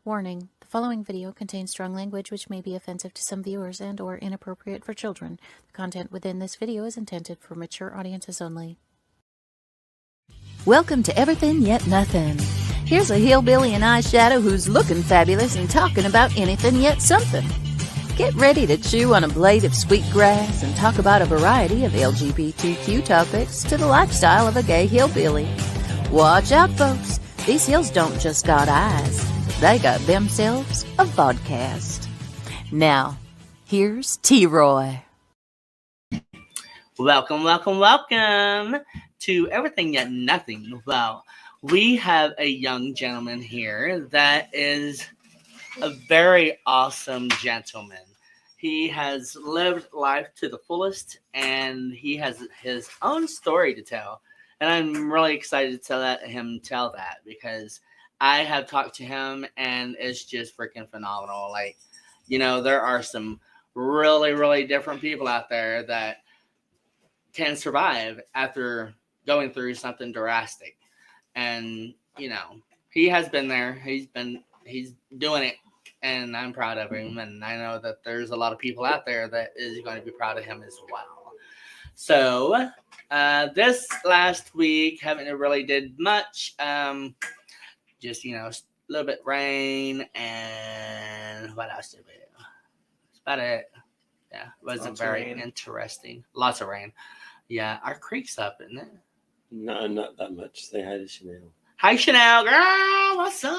Warning, the following video contains strong language which may be offensive to some viewers and or inappropriate for children. The content within this video is intended for mature audiences only. Welcome to Everythin Yet Nothin. Here's a hillbilly in eyeshadow who's looking fabulous and talking about anything yet something. Get ready to chew on a blade of sweet grass and talk about a variety of LGBTQ topics to the lifestyle of a gay hillbilly. Watch out, folks. These hills don't just got eyes. They got themselves a vodcast. Now, here's T-Roy. Welcome to Everything Yet Nothing. Well, we have a young gentleman here that is a very awesome gentleman. He has lived life to the fullest, and he has his own story to tell. And I'm really excited to let him tell that because I have talked to him, and it's just freaking phenomenal. Like, you know, there are some really, really different people out there that can survive after going through something drastic. And, you know, he has been there. He's doing it, and I'm proud of him. And I know that there's a lot of people out there that is going to be proud of him as well. So, this last week, haven't really did much. Just, you know, a little bit rain, and what else did we do? That's about it. Yeah, it wasn't very interesting. Lots of rain. Yeah, our creek's up, isn't it? No, not that much. Say hi to Chanel. Hi, Chanel, girl. What's up?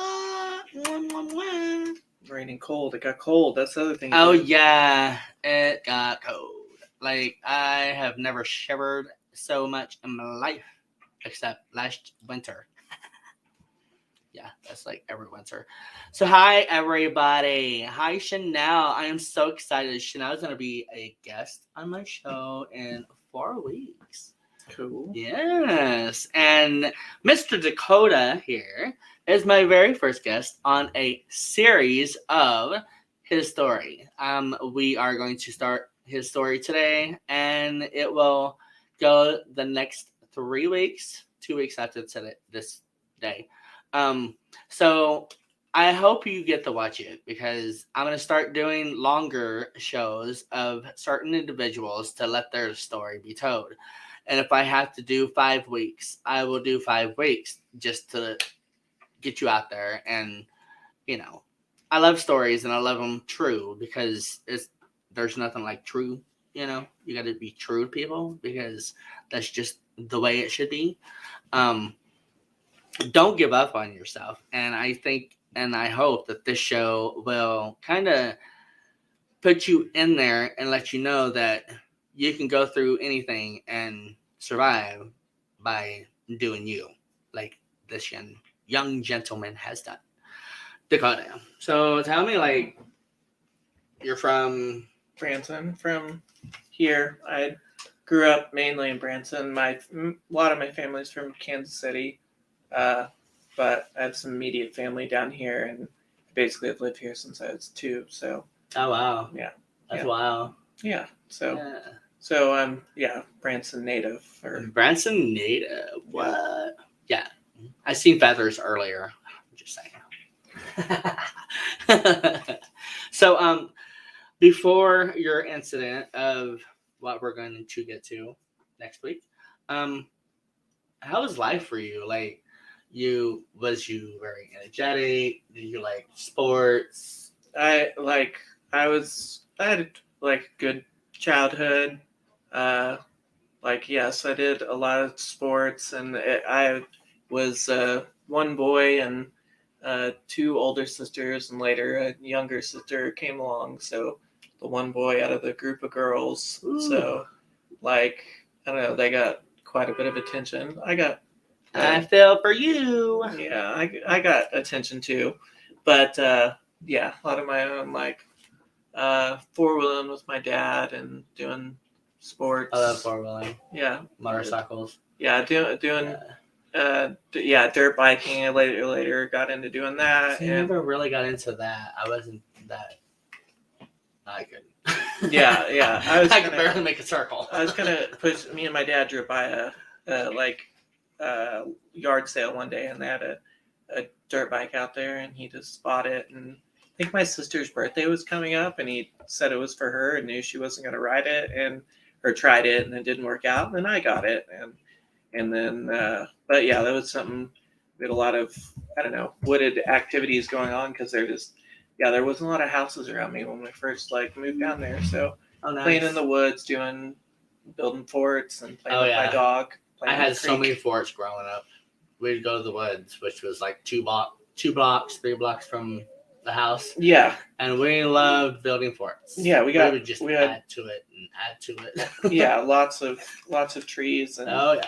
Mwah, mwah, mwah. Raining cold. It got cold. That's the other thing. Oh, yeah, it got cold. Like, I have never shivered so much in my life, except last winter. Yeah, that's like every winter. So, hi, everybody. Hi, Chanel. I am so excited. Chanel is going to be a guest on my show in 4 weeks. Cool. Yes. And Mr. Dakota here is my very first guest on a series of his story. We are going to start his story today, and it will go the next 3 weeks, 2 weeks after today, this day. So I hope you get to watch it because I'm going to start doing longer shows of certain individuals to let their story be told. And if I have to do 5 weeks, I will do 5 weeks just to get you out there. And, you know, I love stories and I love them true because there's nothing like true, you know, you got to be true to people because that's just the way it should be. Don't give up on yourself. And I think and I hope that this show will kind of put you in there and let you know that you can go through anything and survive by doing you, like this young gentleman has done. Dakota. So tell me, like, you're from Branson, from here. I grew up mainly in Branson. A lot of my family's from Kansas City. But I have some immediate family down here, and basically I've lived here since I was 2. So. Oh wow. Yeah. That's wild. Yeah. So I'm Branson native. Branson native. What? Yeah. I seen feathers earlier. I'm just saying. So before your incident of what we're going to get to next week, how was life for you? Like, was you very energetic? Did you like sports? I had a good childhood. Yes, I did a lot of sports, and I was one boy and 2 older sisters, and later a younger sister came along. So the one boy out of the group of girls. Ooh. So I don't know, they got quite a bit of attention. I feel for you. Yeah, I got attention too, but a lot of my own 4-wheeling with my dad and doing sports. I love 4-wheeling. Yeah, motorcycles. Yeah, doing dirt biking. I later got into doing that. See, I never really got into that. I wasn't that. I couldn't. Yeah. I could barely make a circle. I was gonna push. Me and my dad drove by a yard sale one day, and they had a dirt bike out there, and he just bought it. And I think my sister's birthday was coming up, and he said it was for her and knew she wasn't going to ride it, or tried it, and it didn't work out. And then I got it, and then but yeah, that was something. We had a lot of, I don't know, wooded activities going on because there wasn't a lot of houses around me when we first moved down there. So Nice. playing in the woods, building forts, and playing with my dog. I had so many forts growing up. We'd go to the woods, which was like 3 blocks from the house. Yeah. And we loved building forts. Yeah, we would just add to it. Yeah, lots of trees and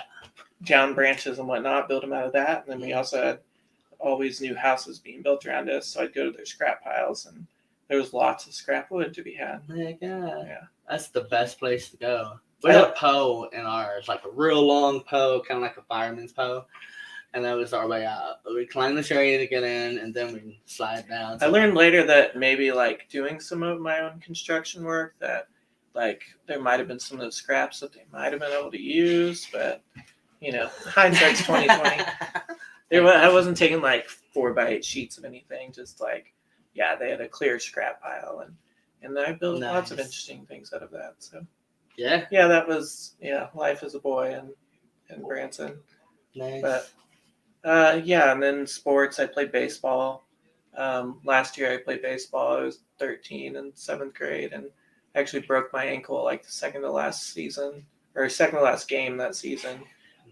down branches and whatnot, build them out of that. And then we also had always new houses being built around us, so I'd go to their scrap piles, and there was lots of scrap wood to be had. Yeah. That's the best place to go. We had a hoe in ours, like a real long hoe, kind of like a fireman's hoe. And that was our way out. We climbed the tree to get in, and then we slide down. I learned later that maybe doing some of my own construction work, that there might have been some of those scraps that they might have been able to use, but hindsight's 2020. I wasn't taking 4x8 sheets of anything, just they had a clear scrap pile, and I built lots of interesting things out of that. So yeah, that was life as a boy in Branson. Nice. But and then sports, I played baseball. Last year I played baseball. I was 13 in 7th grade, and actually broke my ankle the second to last game that season.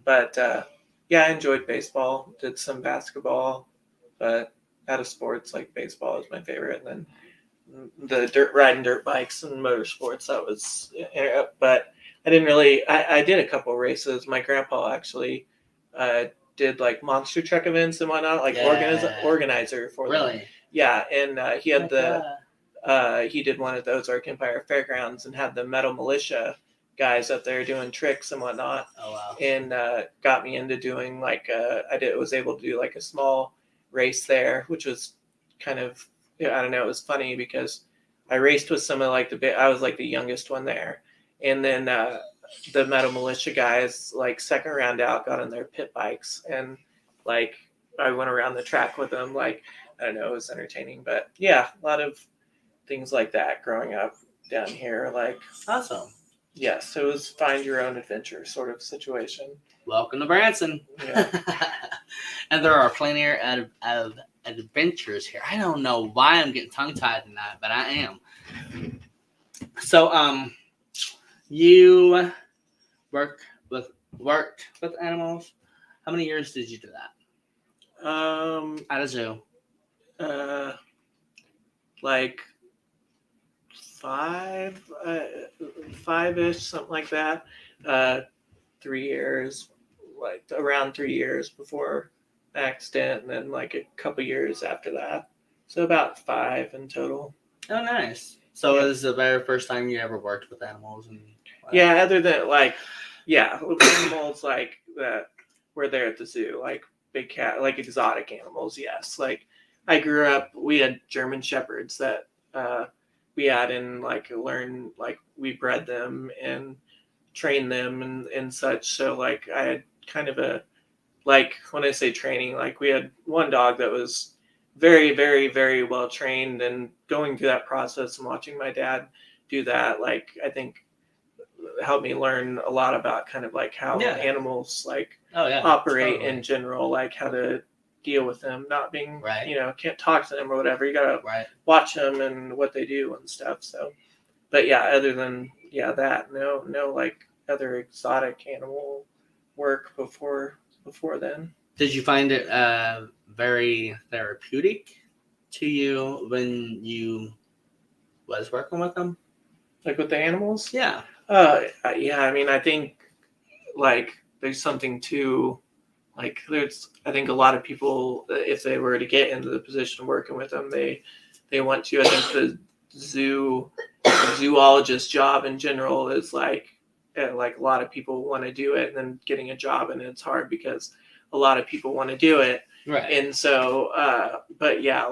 But I enjoyed baseball. Did some basketball, but out of sports, baseball is my favorite. And then the riding dirt bikes and motorsports, that was. But I didn't really. I did a couple races. My grandpa actually did monster truck events and whatnot, organizer for them. Really? Yeah, and he had he did one of those Arc Empire Fairgrounds and had the Metal Militia guys up there doing tricks and whatnot. Oh wow! And got me into doing was able to do a small race there, which was kind of I don't know. It was funny because I raced with some of I was the youngest one there, and then the Metal Militia guys second round out got on their pit bikes, and I went around the track with them. I don't know, it was entertaining. But yeah, a lot of things like that growing up down here. Awesome. Yes, it was find your own adventure sort of situation. Welcome to Branson. Yeah. And there are plenty of adventures here. I don't know why I'm getting tongue-tied tonight, but I am. So, you worked with animals. How many years did you do that? At a zoo. 5-ish, something like that. 3 years, around 3 years before the accident, and then a couple years after that. So about 5 in total. Oh, nice. So it was the very first time you ever worked with animals? Yeah, other than animals that were there at the zoo, big cat, exotic animals. Yes, I grew up. We had German shepherds that we had and learn we bred them and trained them and such. So I had kind of a when I say training, we had one dog that was very, very, very well trained, and going through that process and watching my dad do that, I think helped me learn a lot about kind of how animals operate in general, how to deal with them, not being can't talk to them or whatever. You gotta watch them and what they do and stuff. So, but yeah, other than that, no other exotic animal work before then. Did you find it very therapeutic to you when you was working with them? With the animals? Yeah. Yeah. I mean, I think there's something to there's. I think a lot of people, if they were to get into the position of working with them, they want to. I think the zoologist job in general is a lot of people want to do it, and then getting a job, and it's hard because a lot of people want to do it. Right. And so, but yeah,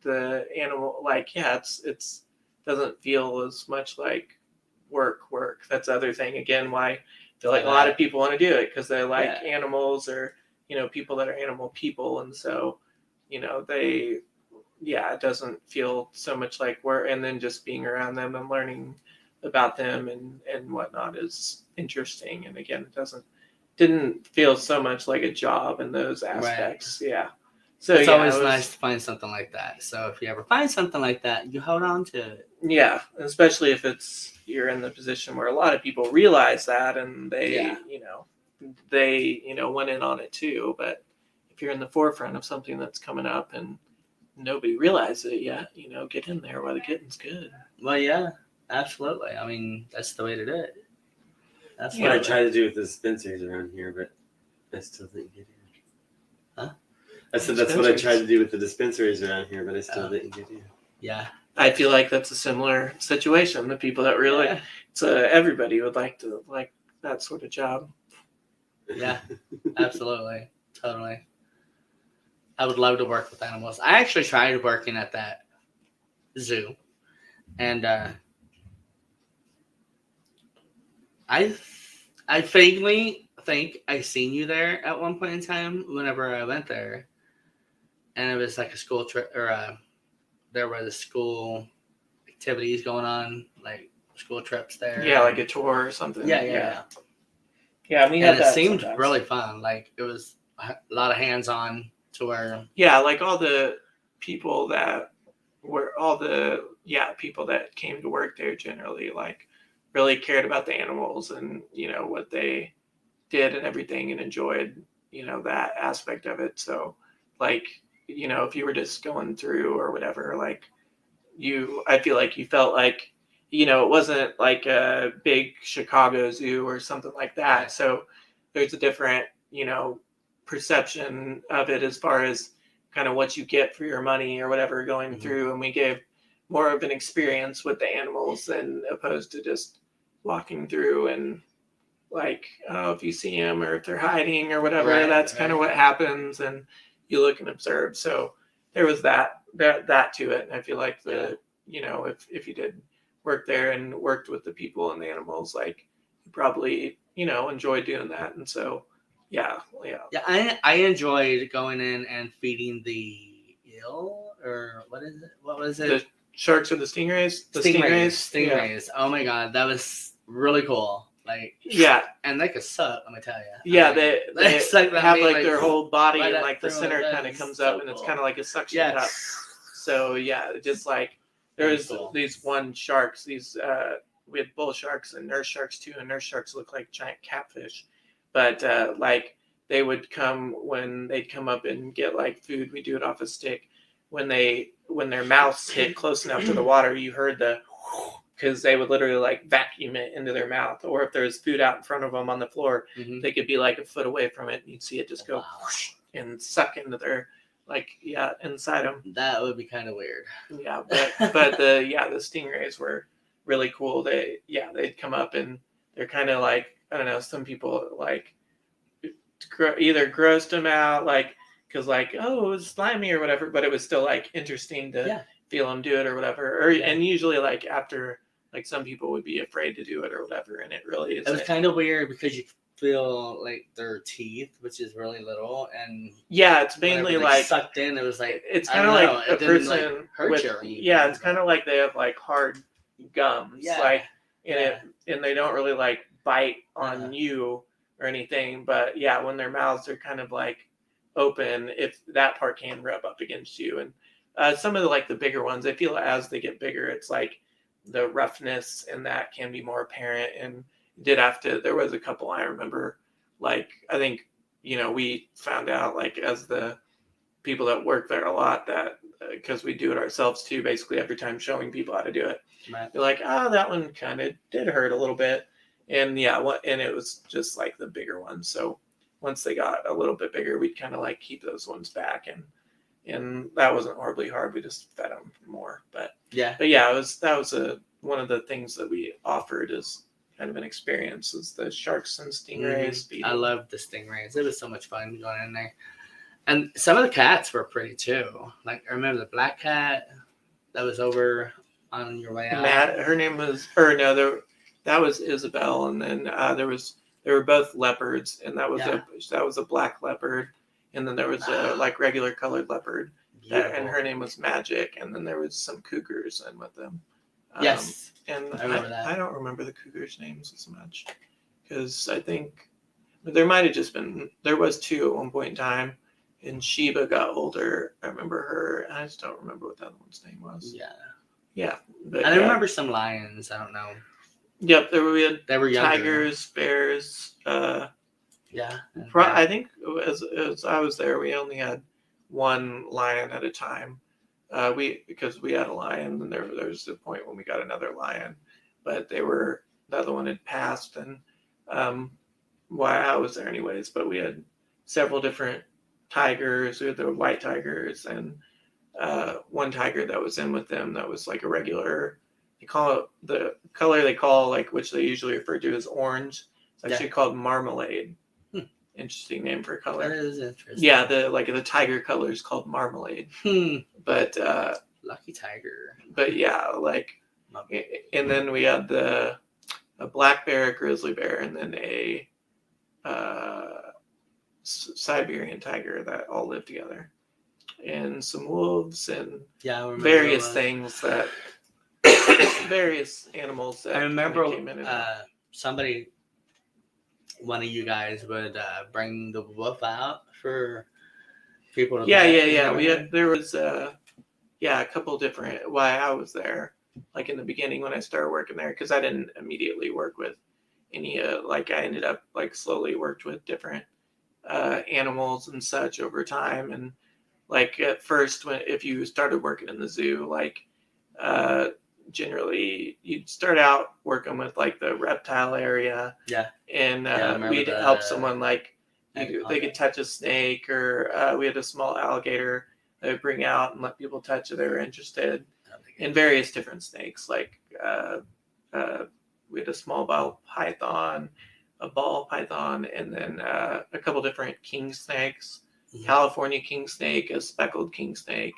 the animal, it's doesn't feel as much like work. That's the other thing. Again, why I feel a lot of people want to do it, because they like animals, or people that are animal people, and so they it doesn't feel so much like work, and then just being around them and learning about them and whatnot is interesting. And again, didn't feel so much like a job in those aspects. Right. Yeah. So It's yeah, always nice to find something like that. So if you ever find something like that, you hold on to it. Yeah, especially if you're in the position where a lot of people realize that, and they went in on it too. But if you're in the forefront of something that's coming up and nobody realizes it yet, get in there while the getting's good. Well, yeah, absolutely. I mean, that's the way to do it. That's what I try to do with the dispensaries around here, but I still didn't get in. Huh? I said that's what I tried to do with the dispensaries around here, but I still didn't get in. Yeah. I feel like that's a similar situation. The people that really, everybody would like that sort of job. Yeah, absolutely. Totally. I would love to work with animals. I actually tried working at that zoo, and I vaguely think I seen you there at one point in time whenever I went there, and it was like a school trip, or there were the school activities going on, like school trips there. Yeah, like a tour or something. Yeah. Yeah, we had And it that seemed sometimes. really fun. Like it was a lot of hands-on to where. Yeah, like all the people that people that came to work there generally like really cared about the animals and what they did and everything, and enjoyed that aspect of it. So like if you were just going through or whatever, like I feel like you felt like it wasn't like a big Chicago zoo or something like that. Right. So there's a different perception of it as far as kind of what you get for your money or whatever going Mm-hmm. through, and we gave more of an experience with the animals than opposed to just walking through and like if you see them or if they're hiding or whatever, that's kind of what happens, and you look and observe. So there was that to it, and I feel like if you did work there and worked with the people and the animals, like you probably enjoyed doing that. And so yeah. I enjoyed going in and feeding the eel, or what is it? What was it? The sharks or the stingrays? The Stingrays. Yeah. Oh my god, that was really cool. Like and they could suck. Let me tell you. Yeah, they have like their whole body right and like the center kind of comes up, and it's kind of like a suction cup. So yeah, just like there's these one sharks. These we had bull sharks and nurse sharks too, and nurse sharks look like giant catfish. But like they would when they'd come up and get like food, we do it off a stick. When their mouths hit close enough to the water, you heard because they would literally like vacuum it into their mouth. Or if there's food out in front of them on the floor, they could be like a foot away from it, and you'd see it just go whoosh and suck into their inside them. That would be kind of weird. Yeah, but the stingrays were really cool. They'd come up and they're kind of like, I don't know, some people like either grossed them out because it was slimy or whatever, but it was still like interesting to feel them do it or whatever. And usually like after some people would be afraid to do it or whatever, and it really is. It was kind of weird because you feel like their teeth, which is really little, and it's mainly like sucked in. It was like it's kind of like a person hurt you. Yeah, it's kind of like they have like hard gums, and they don't really like bite on you or anything, but when their mouths are kind of like open, if that part can rub up against you. And some of the bigger ones, I feel as they get bigger, it's like the roughness and that can be more apparent. And there was a couple I remember, I think we found out as the people that work there a lot, that because we do it ourselves too, basically every time showing people how to do it. Right. They're like, that one kind of did hurt a little bit. And and it was just like the bigger ones. So once they got a little bit bigger, we'd kind of keep those ones back, and that wasn't horribly hard. We just fed them more. But that was one of the things that we offered as kind of an experience, is the sharks and stingrays. I loved the stingrays. It was so much fun going in there. And some of the cats were pretty too. Like I remember the black cat that was over on your way out. Matt, her name was, or no, that was Isabel, and then there was they were both leopards, and that was Yeah. a black leopard, and then there was a like regular colored leopard, and Beautiful. her name was Magic, and then there was some cougars in with them. Yes. And I remember that. I don't remember the cougars' names as much because I think there might have just been there was two at one point in time, and Sheba got older. I remember her. I just don't remember what the other one's name was. Yeah. Yeah, but I remember some lions. I don't know. Yep, we had They were younger. tigers, bears. Yeah. I think as I was there, we only had one lion at a time. Because we had a lion, and there was a point when we got another lion, but the other one had passed, and why I was there anyways. But we had several different tigers. We had the white tigers, and one tiger that was in with them that was like a regular. They call it the color they call like which they usually refer to as orange. It's actually called marmalade. Interesting name for a color. That is interesting. Yeah, the tiger color is called marmalade. But lucky tiger. But yeah, like, and then we had a black bear, a grizzly bear, and then a Siberian tiger that all lived together, and some wolves and various things that various animals that I remember came in somebody. One of you guys would bring the wolf out for people to there was a couple different why I was there like in the beginning when I started working there because I didn't immediately work with any like I ended up like slowly worked with different animals and such over time, and like at first if you started working in the zoo like generally you'd start out working with like the reptile area and we'd help someone like they could touch a snake or we had a small alligator they would bring out and let people touch if they were interested in various different snakes like we had a small ball python, a ball python, and then a couple different king snakes, California king snake, a speckled king snake.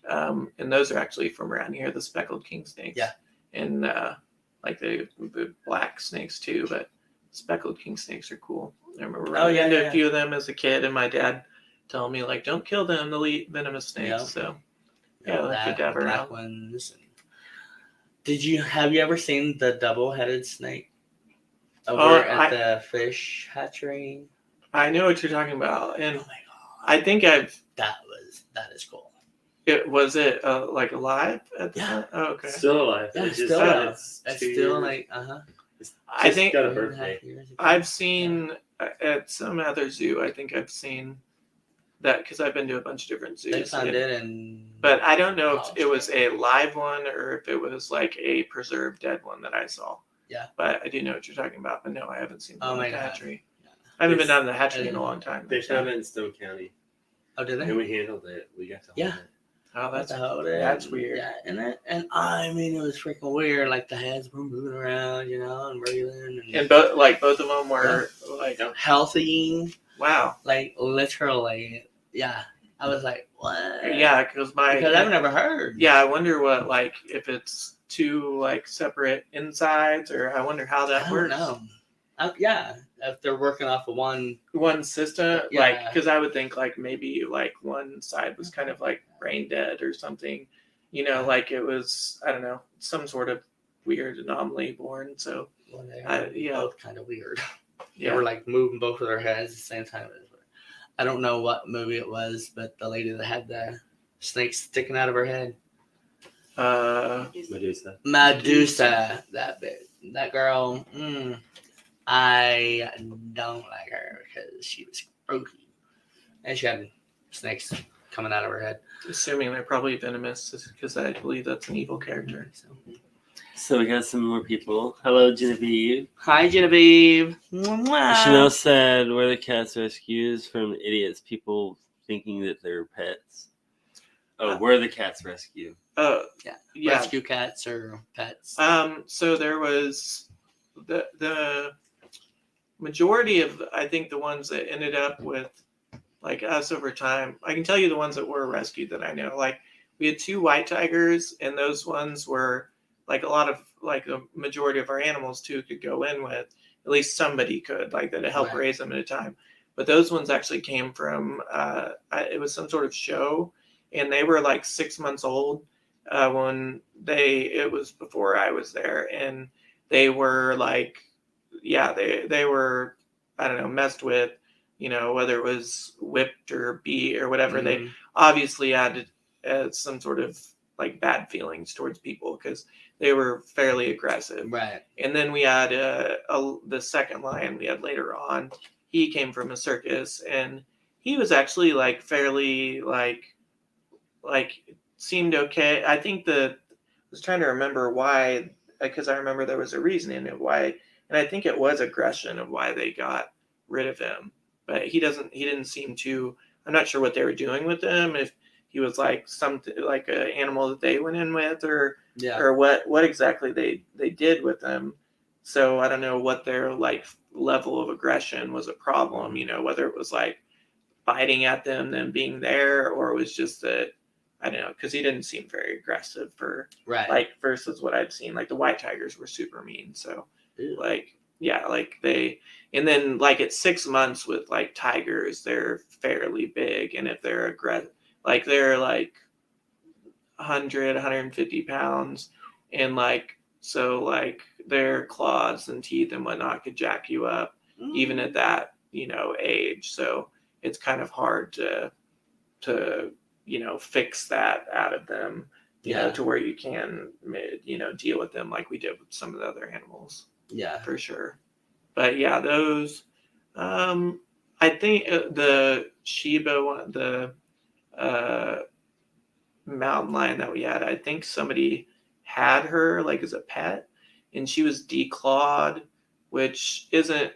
And those are actually from around here, the speckled king snakes. Yeah. And like the black snakes too, but speckled king snakes are cool. I remember running into a few of them as a kid, and my dad telling me like, "Don't kill them; they'll eat venomous snakes." Yep. So like good to have around. Ones. Have you ever seen the double-headed snake over at the fish hatchery? I know what you're talking about, and oh my God. I think that is cool. Was it like alive at the time? Oh, okay. Still alive. Yeah, it's still alive. It's still like I think got a birthday. I've seen at some other zoo. I think I've seen that because I've been to a bunch of different zoos. They found it, but I don't know if it was a live one or if it was like a preserved dead one that I saw. Yeah. But I do know what you're talking about. But no, I haven't seen the hatchery. Yeah. I haven't been down to the hatchery in a long time. They found it in Stone County. Oh, did they? And we handled it. We got to hold it. Oh, that's weird. Yeah, and I mean, it was freaking weird. Like the heads were moving around, and breathing. And both of them were like healthy. Wow. Like literally, yeah. I was like, what? Yeah, because I've never heard. Yeah, I wonder what like if it's two like separate insides, or I wonder how that works. I don't know. Yeah, if they're working off of one system, like because I would think like maybe like one side was kind of like brain dead or something, like it was I don't know some sort of weird anomaly born. So both kind of weird. They were like moving both of their heads at the same time. I don't know what movie it was, but the lady that had the snake sticking out of her head. Medusa, that girl. I don't like her because she was spooky. And she had snakes coming out of her head. Assuming they're probably venomous because I believe that's an evil character. So we got some more people. Hello, Genevieve. Hi, Genevieve. Chanel said, "Where the cats rescues from idiots, people thinking that they're pets." Oh, where the cats rescue. Rescue cats or pets. So there was the majority of I think the ones that ended up with like us over time. I can tell you the ones that were rescued that I know. Like we had 2 white tigers, and those ones were like a lot of like a majority of our animals too could go in with. At least somebody could, like that, to help Right. raise them at a time. But those ones actually came from it was some sort of show, and they were like 6 months old when it was before I was there, and they were like, yeah, they were, I don't know, messed with, whether it was whipped or beat or whatever. They Mhm. obviously added some sort of like bad feelings towards people because they were fairly aggressive. Right. And then we had the second lion we had later on. He came from a circus, and he was actually like fairly like seemed okay. I think I was trying to remember why, because I remember there was a reason in it why, and I think it was aggression of why they got rid of him. But he didn't seem to. I'm not sure what they were doing with him. If he was like something like an animal that they went in with, or Yeah. or what exactly they did with him. So I don't know what their like level of aggression was a problem. Whether it was like biting at them being there, or it was just that, I don't know, because he didn't seem very aggressive for Right. like versus what I'd seen. Like the white tigers were super mean. So Ew. like yeah, like and then like at 6 months with like tigers, they're fairly big, and if they're aggressive, like they're like 100, 150 pounds, and like so like their claws and teeth and whatnot could jack you up even at that age. So it's kind of hard to fix that out of them, Yeah. to where you can deal with them like we did with some of the other animals, Yeah. for sure. But yeah, those I think the Shiba one, the uh mountain lion that we had, I think somebody had her like as a pet, and she was declawed, which isn't,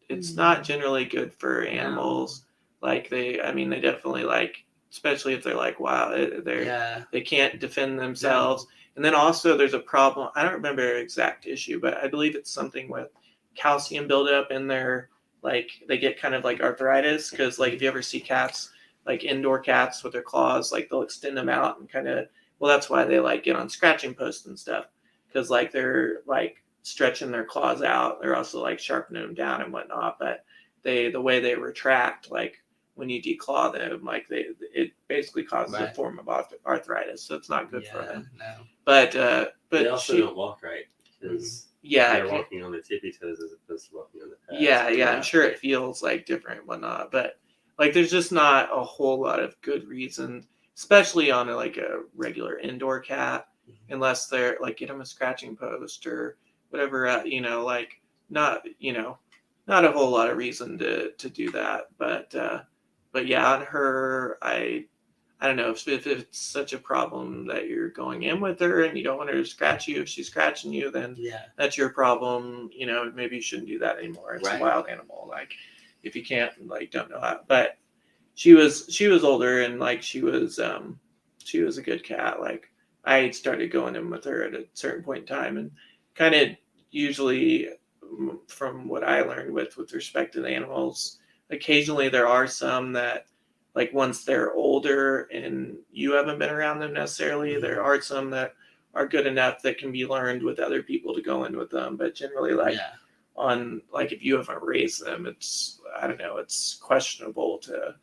it's not generally good for animals. Like they definitely, like, especially if they're like, wow, Yeah. they can't defend themselves. And then also there's a problem. I don't remember the exact issue, but I believe it's something with calcium buildup in their, like they get kind of like arthritis, because like if you ever see cats, like indoor cats with their claws, like they'll extend them out and kind of, well, that's why they like get on scratching posts and stuff, because like they're like stretching their claws out. They're also like sharpening them down and whatnot, but the way they retract, like when you declaw them, like it basically causes a Right. form of arthritis, so it's not good for Yeah. them. No. But They also don't walk right because yeah, they're walking on their tippy toes as opposed to walking on the pads. yeah, I'm sure it feels like different and whatnot, but like there's just not a whole lot of good reason, especially on like a regular indoor cat, unless they're like get them a scratching post or whatever, like not not a whole lot of reason to do that. But yeah, on her, I don't know if it's such a problem that you're going in with her and you don't want her to scratch you. If she's scratching you, then Yeah. that's your problem. Maybe you shouldn't do that anymore. It's Right. a wild animal. Like if you can't, like, don't know how. But she was older, and like she was a good cat. Like I started going in with her at a certain point in time, and kind of usually from what I learned with respect to the animals, occasionally there are some that, like once they're older and you haven't been around them necessarily, there are some that are good enough that can be learned with other people to go in with them. But generally, like Yeah. on like if you haven't raised them, it's, I don't know, it's questionable to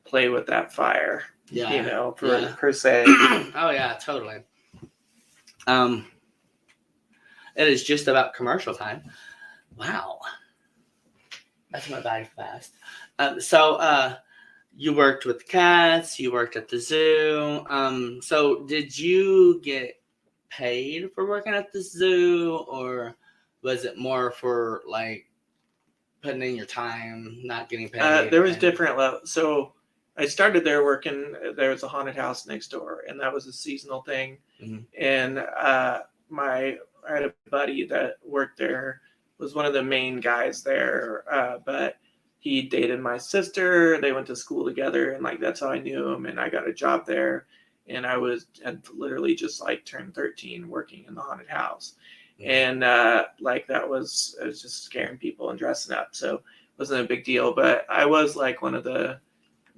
play with that fire. Yeah. Per se. Oh yeah, totally. It is just about commercial time. Wow. That's my bag fast. So you worked with cats, you worked at the zoo. So did you get paid for working at the zoo, or was it more for like putting in your time, not getting paid? There was different levels. So I started there working. There was a haunted house next door, and that was a seasonal thing. Mhm. And I had a buddy that worked there, was one of the main guys there, but he dated my sister. They went to school together, and like that's how I knew him. And I got a job there, and had literally just like turned 13 working in the haunted house. And like it was just scaring people and dressing up, so it wasn't a big deal. But I was like one of the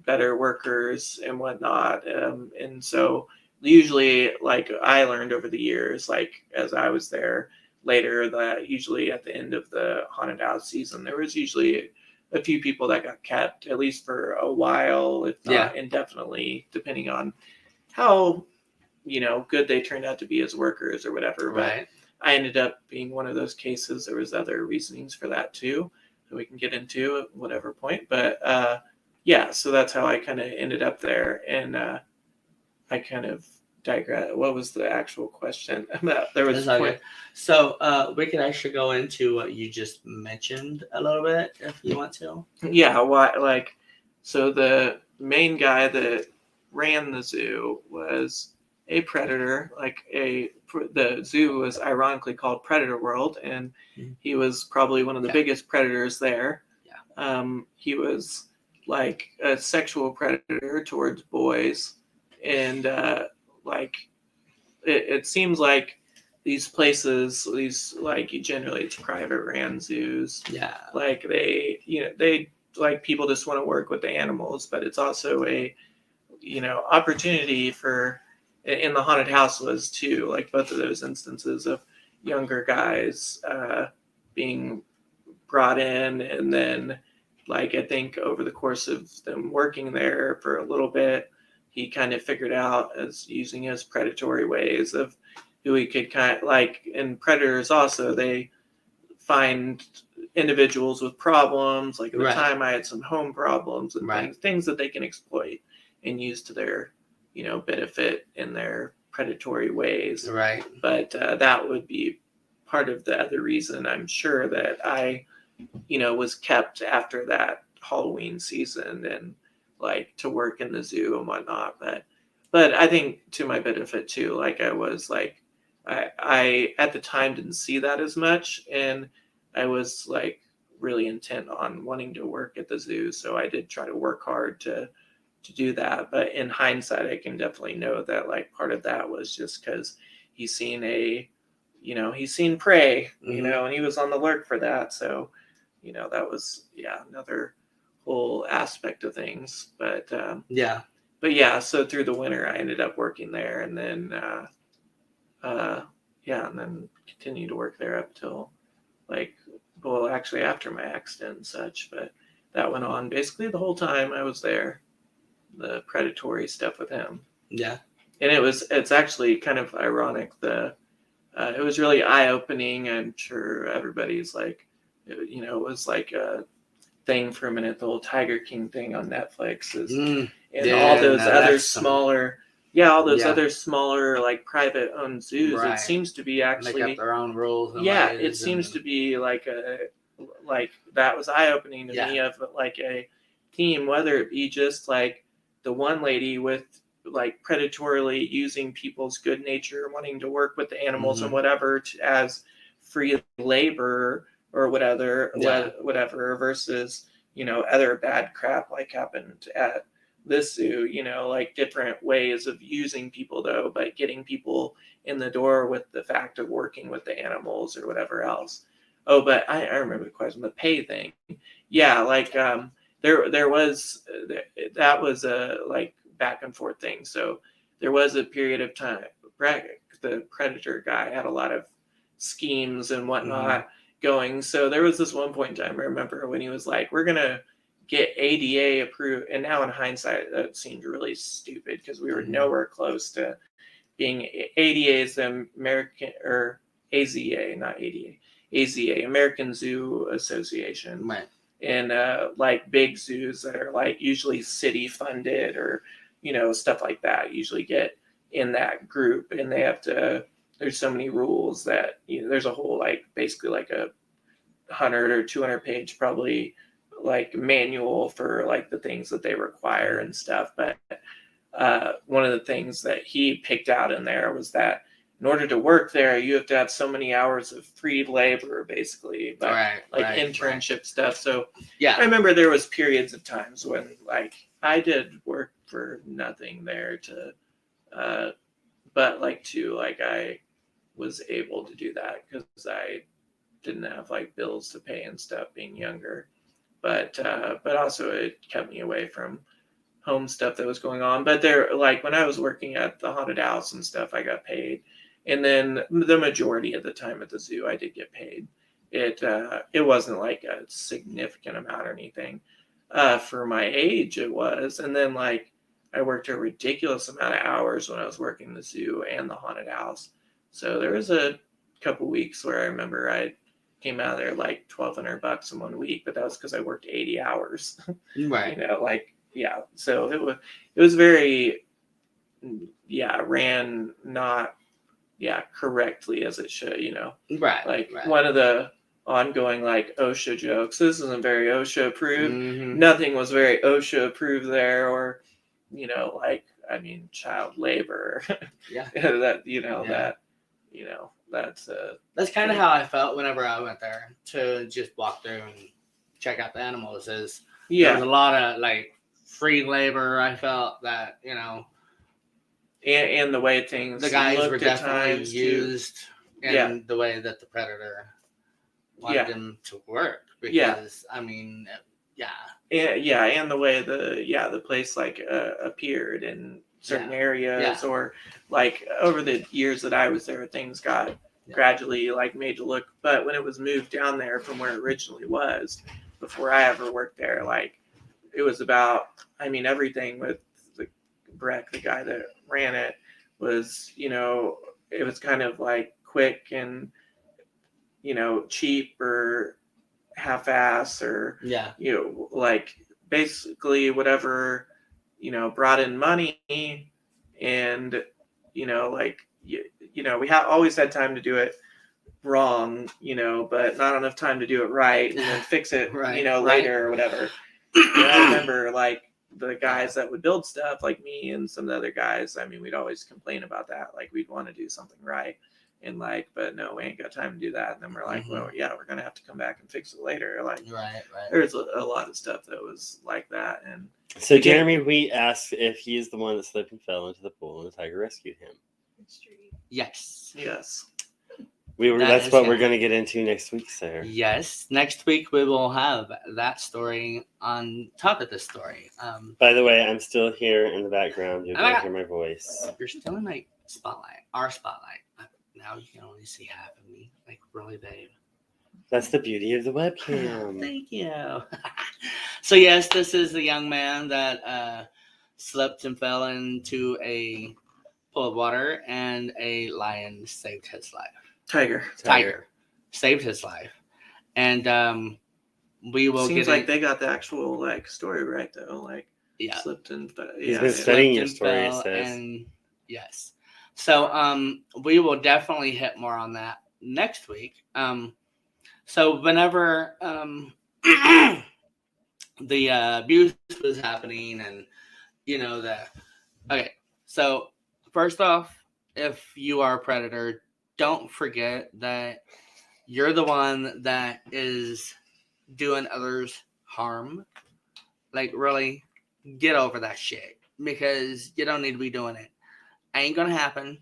better workers and whatnot, and so usually, like I learned over the years, like as I was there later, that usually at the end of the haunted house season, there was usually a few people that got kept at least for a while, if not indefinitely, depending on how good they turned out to be as workers or whatever. Right. But I ended up being one of those cases. There was other reasonings for that too that we can get into at whatever point. But yeah, so that's how I kind of ended up there. And I kind of digress. What was the actual question? There was That's all good. So we could actually go into what you just mentioned a little bit if you want to. Yeah, like so the main guy that ran the zoo was a predator. The zoo was ironically called Predator World, and he was probably one of the biggest predators there. He was like a sexual predator towards boys, and like it seems like these places, generally it's private ran zoos. Yeah. Like they like people just want to work with the animals, but it's also a opportunity for, in the haunted house was too, like both of those instances of younger guys being brought in, and then like I think over the course of them working there for a little bit, he kind of figured out, as using his predatory ways of who he could kind of like, and predators also, they find individuals with problems. Like at the time I had some home problems and things that they can exploit and use to their benefit in their predatory ways. Right. But that would be part of the other reason, I'm sure, that I was kept after that Halloween season and like to work in the zoo and whatnot. But I think to my benefit too, like I was like I at the time didn't see that as much, and I was like really intent on wanting to work at the zoo, so I did try to work hard to do that. But in hindsight, I can definitely know that like part of that was just because he's seen prey, and he was on the lurk for that. So that was another whole aspect of things. But so through the winter I ended up working there, and then and then continued to work there up till actually after my accident and such. But that went on basically the whole time I was there, the predatory stuff with him. Yeah. And it's actually kind of ironic. It was really eye-opening. I'm sure everybody's like, it was like a thing for a minute, the whole Tiger King thing on Netflix is, and all those other smaller, other smaller like private owned zoos. Right. It seems to be actually, they got their own rules. It seems to be like that was eye-opening to me, of like a theme, whether it be just like the one lady with like predatorily using people's good nature, wanting to work with the animals and whatever as free labor or whatever, versus other bad crap like happened at this zoo, like different ways of using people though, but getting people in the door with the fact of working with the animals or whatever else. Oh, but I remember the question, the pay thing. Yeah, like there was that was a like back and forth thing. So there was a period of time, the predator guy had a lot of schemes and whatnot going. So there was this one point in time I remember when he was like, we're gonna get ADA approved, and now in hindsight that seemed really stupid because we were nowhere close to being. ADA is the American, or AZA, not ADA, AZA, American Zoo Association. Right. And like big zoos that are like usually city funded or stuff like that usually get in that group, and they have to, there's so many rules that there's a whole like basically like a 100 or 200 page probably like manual for like the things that they require and stuff. But one of the things that he picked out in there was that in order to work there, you have to have so many hours of free labor, basically, but internship stuff. So I remember there was periods of times when like I did work for nothing there but I was able to do that because I didn't have like bills to pay and stuff being younger. But also it kept me away from home stuff that was going on. But there, like when I was working at the haunted house and stuff, I got paid. And then the majority of the time at the zoo, I did get paid. It wasn't like a significant amount or anything. For my age, it was. And then like I worked a ridiculous amount of hours when I was working the zoo and the haunted house. So there was a couple weeks where I remember I came out of there like $1,200 in 1 week, but that was because I worked 80 hours. Right. Like yeah. So it was very ran not correctly as it should. Right. Like right. one of the ongoing like OSHA jokes. This isn't very OSHA approved. Mhm. Nothing was very OSHA approved there, or like child labor. Yeah. that That's kind of how I felt whenever I went there to just walk through and check out the animals. There was a lot of like free labor. I felt that and the way things the guys looked were at definitely times used in Yeah. the way that the predator wanted Yeah. them to work. Because Yeah. And the way the place like appeared in certain areas, or like over the years that I was there, things got gradually like made to look. But when it was moved down there from where it originally was, before I ever worked there, like it was about everything with Breck, the guy that ran it, was it was kind of like quick and cheap or half-ass, or like basically whatever brought in money. And like we always had time to do it wrong, but not enough time to do it right and then fix it later or whatever. And I remember like the guys that would build stuff, like me and some of the other guys, we'd always complain about that. Like we'd want to do something right, and like, but no, we ain't got time to do that. And then we're like, well, yeah, we're gonna have to come back and fix it later. Like, right. There's a lot of stuff that was like that. And so Jeremy Wheat asked if he's the one that slipped and fell into the pool and the tiger rescued him. Yes. That's what we're going to get into next week, sir. Yes. Next week we will have that story on top of this story. By the way, I'm still here in the background. You're going to hear my voice. You're still in my spotlight. Our spotlight. Now you can only see half of me. Like, really, babe. That's the beauty of the webcam. Thank you. So, yes, this is the young man that slipped and fell into a pool of water, and a lion saved his life. Tiger saved his life. And we will Seems like they got the actual like story right though. Like slipped and fell. He's been studying your story, it says. And yes. So we will definitely hit more on that next week. So whenever the abuse was happening, and okay. So first off, if you are a predator, don't forget that you're the one that is doing others harm. Like, really, get over that shit, because you don't need to be doing it. Ain't gonna happen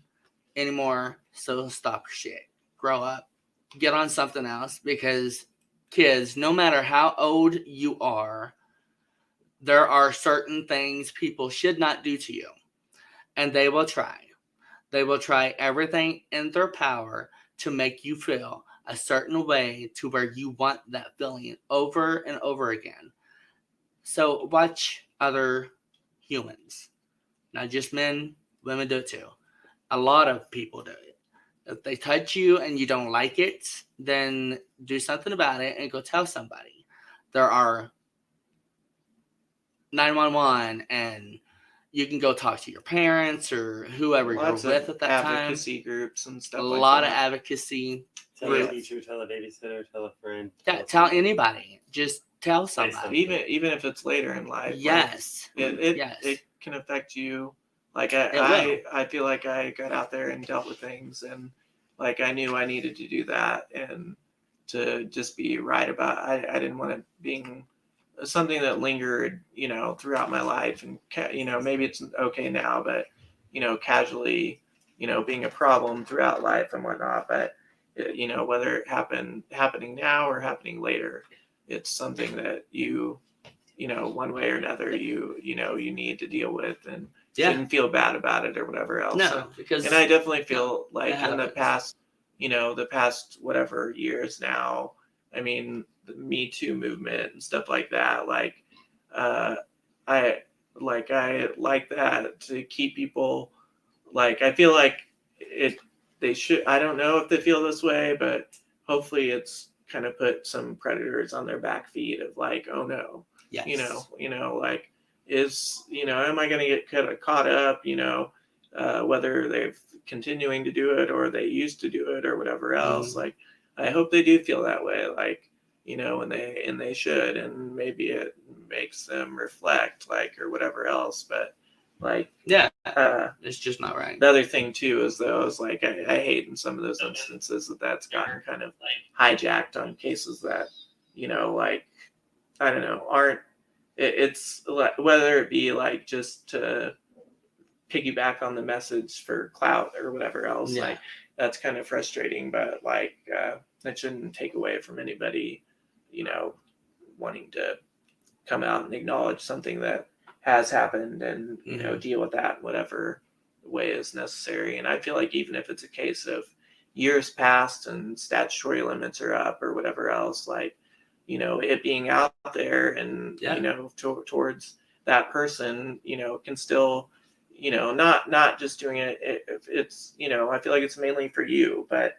anymore, so stop your shit. Grow up. Get on something else, because kids, no matter how old you are, there are certain things people should not do to you, and they will try. They will try everything in their power to make you feel a certain way to where you want that feeling over and over again. So watch other humans, not just men, women do it too. A lot of people do it. If they touch you and you don't like it, then do something about it and go tell somebody. There are 911, and you can go talk to your parents or whoever you're with at that time. Advocacy groups and stuff. A lot of advocacy. Tell a teacher, tell a babysitter, tell a friend. Tell anybody. Just tell somebody. Even if it's later in life. Yes. Like, it can affect you. Like I feel like I got out there and dealt with things, and like I knew I needed to do that, and to just be right about. I didn't want it being something that lingered, throughout my life, and maybe it's okay now, but casually, being a problem throughout life and whatnot. But whether it happening now or happening later, it's something that you one way or another, you need to deal with, and Yeah. shouldn't feel bad about it or whatever else. No, So, because and I definitely feel like it in the happens. past whatever years now, I mean, the Me Too movement and stuff like that, like, uh, I I like that to keep people, like, I feel like they should, I don't know if they feel this way, but hopefully it's kind of put some predators on their back feet of like, oh no, Yes. like, am I going to get kind of caught up, whether they've continuing to do it or they used to do it or whatever else. Mhm. Like, I hope they do feel that way, like, and they should, and maybe it makes them reflect, like, or whatever else. But like, Yeah, it's just not right. the other thing too is though is like I hate in some of those instances that's gotten kind of hijacked on cases that like, I don't know, aren't it's like, whether it be like just to piggyback on the message for clout or whatever else. Yeah. Like, that's kind of frustrating, but like, that shouldn't take away from anybody wanting to come out and acknowledge something that has happened, and deal with that in whatever way is necessary. And I feel like even if it's a case of years past and statutory limits are up or whatever else, like, it being out there and towards that person, can still, not just doing it if it's, I feel like it's mainly for you, but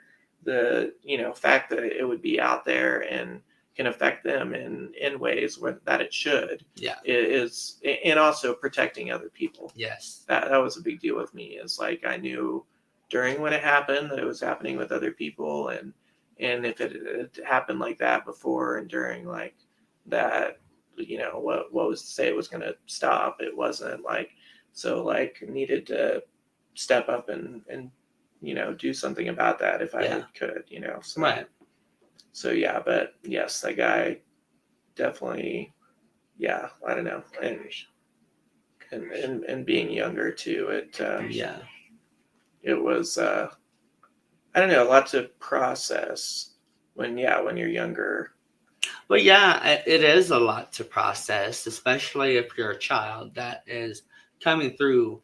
the fact that it would be out there and can affect them in ways that it should, is, and also protecting other people. Yes. That was a big deal with me, is like, I knew during when it happened that it was happening with other people, and if it had happened like that before and during, like, that, what was to say it was going to stop, it wasn't, like, so like, needed to step up and do something about that if I could, so. Right. So yeah, but yes, that guy definitely, I don't know, and being younger too, it was, I don't know, a lot to process when you're younger. But yeah, it is a lot to process, especially if you're a child that is coming through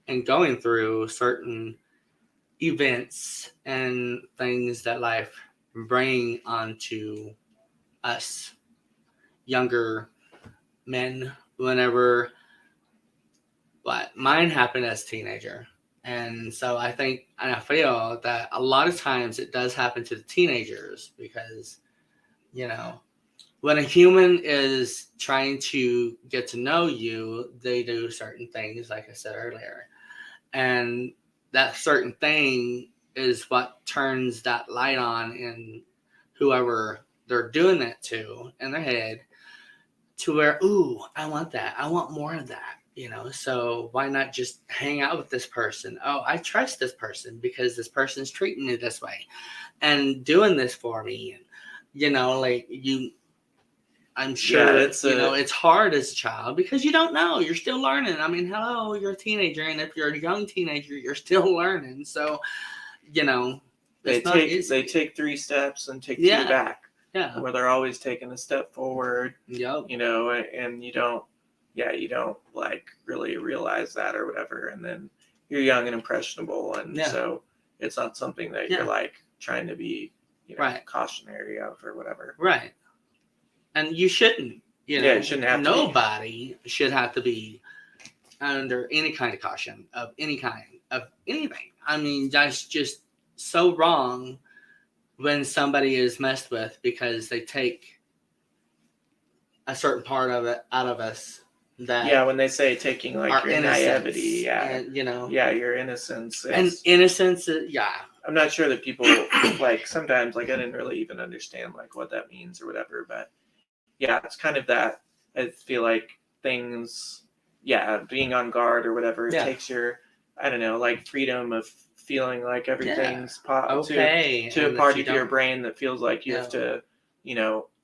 and going through certain events and things that life bring onto us younger men. Whenever, mine happened as a teenager, and so I think, and I feel that a lot of times it does happen to the teenagers, because when a human is trying to get to know you, they do certain things, like I said earlier, and that certain thing is what turns that light on in whoever they're doing that to in their head, to where, ooh, I want that. I want more of that. So why not just hang out with this person? Oh, I trust this person because this person's treating me this way and doing this for me. And, like, I'm sure it's hard as a child because you don't know. You're still learning. I mean, hello, you're a teenager, and if you're a young teenager, you're still learning. So, they take 3 steps and take 2 back. Yeah. Where they're always taking a step forward. Yep. And you don't like really realize that or whatever, and then you're young and impressionable, and so it's not something that you're like trying to be cautionary of or whatever. Right. And you shouldn't, you shouldn't have nobody should have to be under any kind of caution of any kind of anything. I mean, that's just so wrong when somebody is messed with because they take a certain part of it out of us. That when they say taking like your naivety, and, your innocence. And innocence, I'm not sure that people, like, sometimes, like, I didn't really even understand, like, what that means or whatever, but it's kind of that, I feel like things, being on guard or whatever, takes your, I don't know, like, freedom of feeling like everything's okay to a part of your brain that feels like you have to,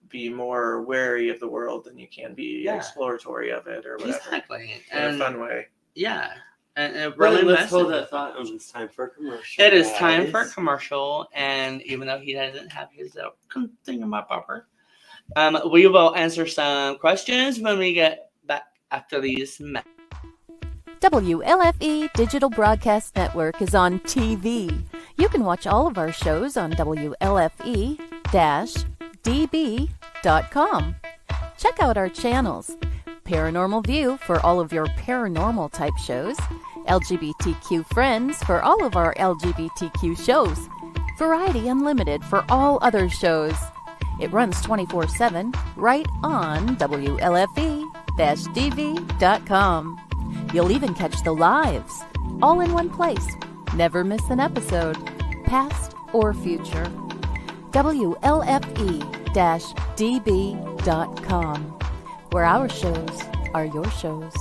be more wary of the world than you can be exploratory of it or whatever. Exactly. In a fun way. Yeah. And it really let's hold that thought. It's time for a commercial. It is time for a commercial, and even though he doesn't have his thingamabobber, We will answer some questions when we get back after these messages. WLFE Digital Broadcast Network is on TV. You can watch all of our shows on WLFE-DB.com. Check out our channels: Paranormal View for all of your paranormal type shows, LGBTQ Friends for all of our LGBTQ shows, Variety Unlimited for all other shows. It runs 24/7 right on WLFE-DB.com. You'll even catch the lives, all in one place. Never miss an episode, past or future. WLFE-DB.com, where our shows are your shows.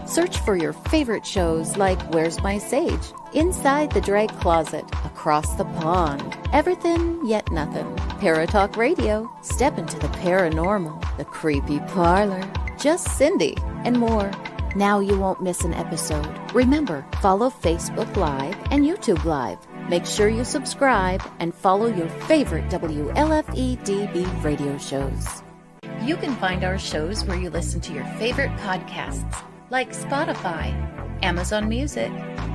Search for your favorite shows like Where's My Sage, Inside the Drag Closet, Across the Pond, Everythin Yet Nothin, Paratalk Radio, Step into the Paranormal, The Creepy Parlor, Just Cindy, and more. Now you won't miss an episode. Remember, follow Facebook Live and YouTube Live. Make sure you subscribe and follow your favorite WLFE-DB radio shows. You can find our shows where you listen to your favorite podcasts, like Spotify, Amazon Music,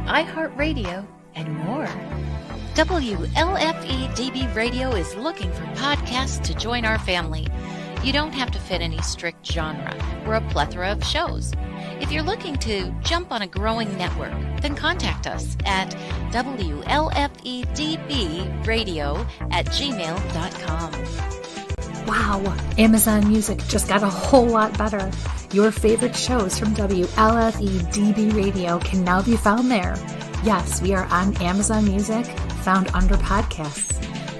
iHeartRadio, and more. WLFE-DB Radio is looking for podcasts to join our family. You don't have to fit any strict genre. We're a plethora of shows. If you're looking to jump on a growing network, then contact us at WLFEDBradio@gmail.com. Wow, Amazon Music just got a whole lot better. Your favorite shows from WLFE-DB Radio can now be found there. Yes, we are on Amazon Music, found under podcasts.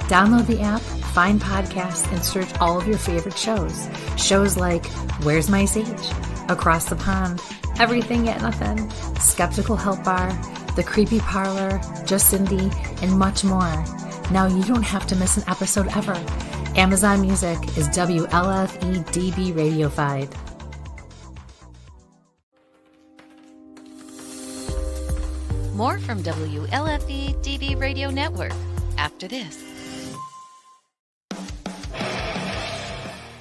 Download the app, find podcasts, and search all of your favorite shows. Shows like Where's My Sage, Across the Pond, Everything Yet Nothin, Skeptical Help Bar, The Creepy Parlor, Just Cindy, and much more. Now you don't have to miss an episode ever. Amazon Music is WLFE-DB Radiofied. More from WLFE-DB Radio Network after this.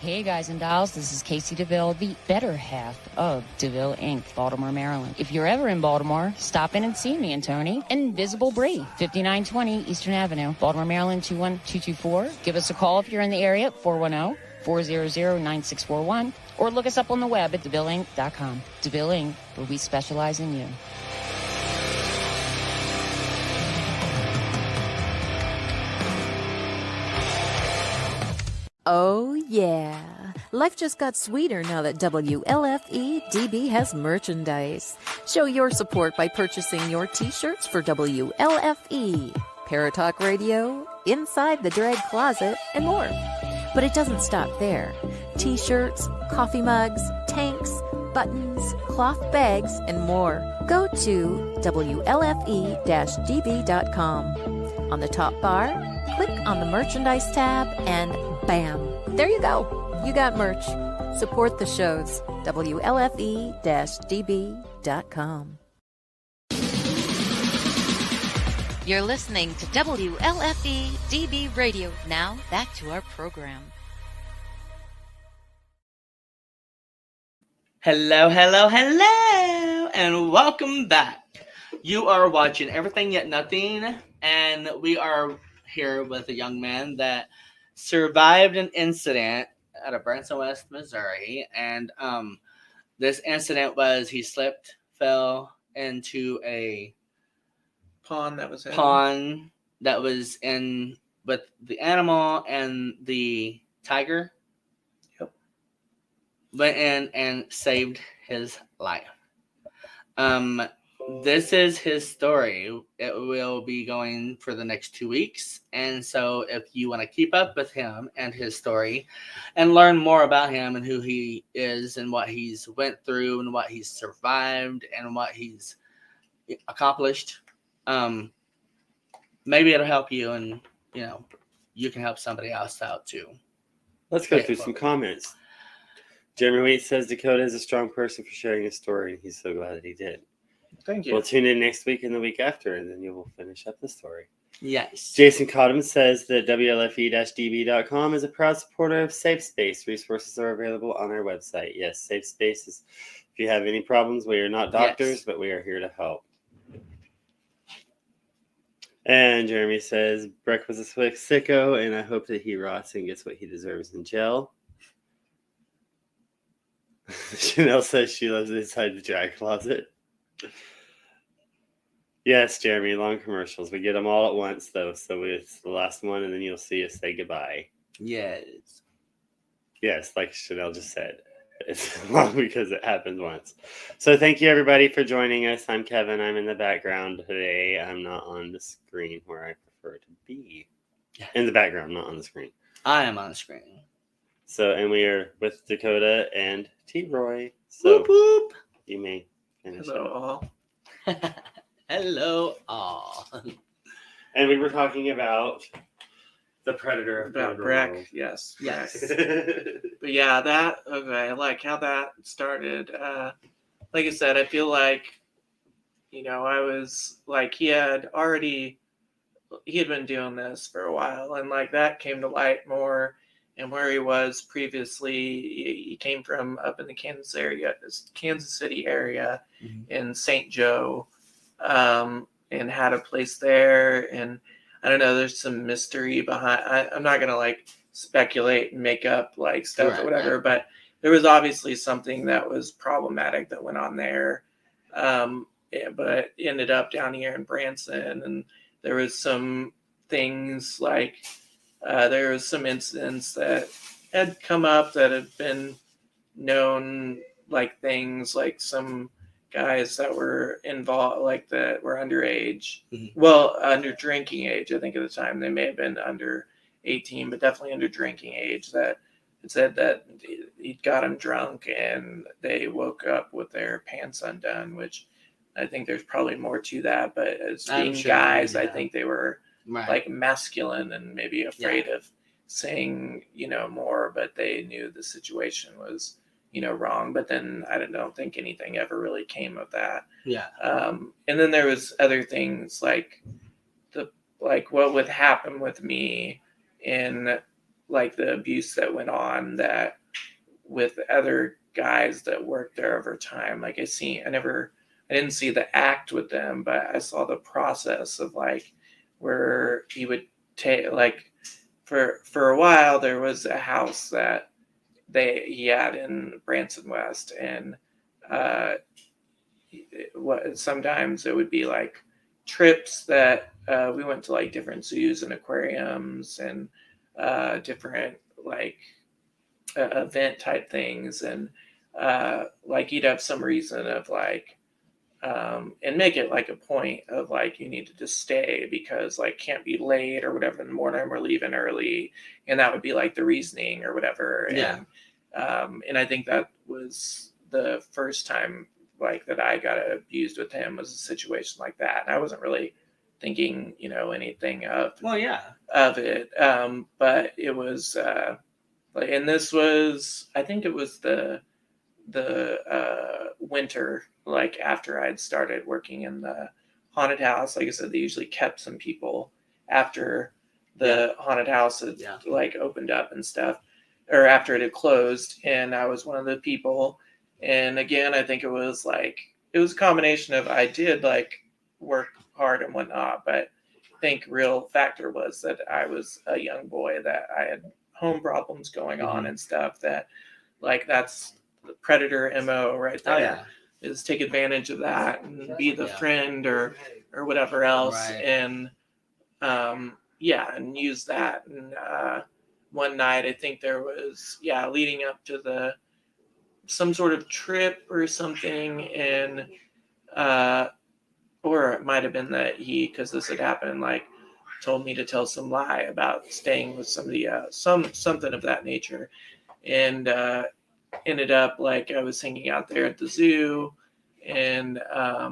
Hey guys and dolls, this is Casey DeVille, the better half of DeVille Inc., Baltimore, Maryland. If you're ever in Baltimore, stop in and see me and Tony. Invisible Bree, 5920 Eastern Avenue, Baltimore, Maryland, 21224. Give us a call if you're in the area, 410-400-9641, or look us up on the web at DeVilleInc.com. DeVille Inc., where we specialize in you. Oh, yeah. Life just got sweeter now that WLFE-DB has merchandise. Show your support by purchasing your t-shirts for WLFE, Paratalk Radio, Inside the Drag Closet, and more. But it doesn't stop there. T-shirts, coffee mugs, tanks, buttons, cloth bags, and more. Go to WLFE-DB.com. On the top bar, click on the merchandise tab and bam, there you go. You got merch. Support the shows. WLFE-DB.com. You're listening to WLFE-DB Radio. Now, back to our program. Hello, and welcome back. You are watching Everything Yet Nothin, and we are here with a young man that survived an incident out of Branson, West Missouri, and this incident was he fell into a Pond that was in with the animal and the tiger. Yep. Went in and saved his life. This is his story. It will be going for the next 2 weeks. And so if you want to keep up with him and his story and learn more about him and who he is and what he's went through and what he's survived and what he's accomplished, maybe it'll help you, and you can help somebody else out too. Let's go through some comments. Jeremy Waite says Dakota is a strong person for sharing his story, and he's so glad that he did. Thank you. We'll tune in next week and the week after, and then you will finish up the story. Yes. Jason Cottom says that WLFE-DB.com is a proud supporter of Safe Space. Resources are available on our website. Yes, Safe Space is, if you have any problems, we are not doctors, Yes. but we are here to help. And Jeremy says, Breck was a sicko, and I hope that he rots and gets what he deserves in jail. Chanel says she lives inside the dry closet. Yes, Jeremy, long commercials. We get them all at once, though, so it's the last one, and then you'll see us say goodbye. Yes. Yes, like Chanel just said. It's long because it happens once. So thank you, everybody, for joining us. I'm Kevin. I'm in the background today. I'm not on the screen where I prefer to be. In the background, not on the screen. I am on the screen. So, and we are with Dakota and T-Roy. So Whoop, whoop. you may finish Hello, it. all. Hello, all. And we were talking about the Predator of About Border Breck, World. yes. Yes. But yeah, I like how that started. Like I said, I feel like, I was like, he had been doing this for a while, and like that came to light more. And where he was previously, he came from up in the Kansas City area, in St. Joe, and had a place there. And I don't know, there's some mystery behind. I'm not gonna like speculate and make up like stuff or whatever, but there was obviously something that was problematic that went on there. But ended up down here in Branson, and there was some things like there was some incidents that had come up that had been known, like things like some guys that were involved, like that were underage, well, under drinking age. I think at the time they may have been under 18, but definitely under drinking age. That it said that he got them drunk and they woke up with their pants undone, which I think there's probably more to that. But as being guys, I think they were like masculine and maybe afraid of saying, more, but they knew the situation was, wrong. But then I don't think anything ever really came of that. Yeah. And then there was other things like what would happen with me in like the abuse that went on that with other guys that worked there over time. Like I didn't see the act with them, but I saw the process of like where he would take, like, for a while there was a house that he had in Branson West, and sometimes it would be like trips that we went to like different zoos and aquariums and different like event type things, and like he'd have some reason of like and make it like a point of like you need to just stay because like can't be late or whatever in the morning, we're leaving early, and that would be like the reasoning or whatever. And I think that was the first time like that I got abused with him, was a situation like that, and I wasn't really thinking anything of it, but it was like, and this was, I think it was the winter, like after I'd started working in the haunted house. Like I said, they usually kept some people after the haunted house had like opened up and stuff, or after it had closed, and I was one of the people. And again, I think it was a combination of, I did like work hard and whatnot, but I think real factor was that I was a young boy, that I had home problems going on and stuff, that like that's the Predator MO right there. Is take advantage of that and be the friend or whatever else, and and use that. And one night, I think there was leading up to some sort of trip or something, and or it might have been that because this had happened, like told me to tell some lie about staying with somebody else, something of that nature, and ended up like I was hanging out there at the zoo, and I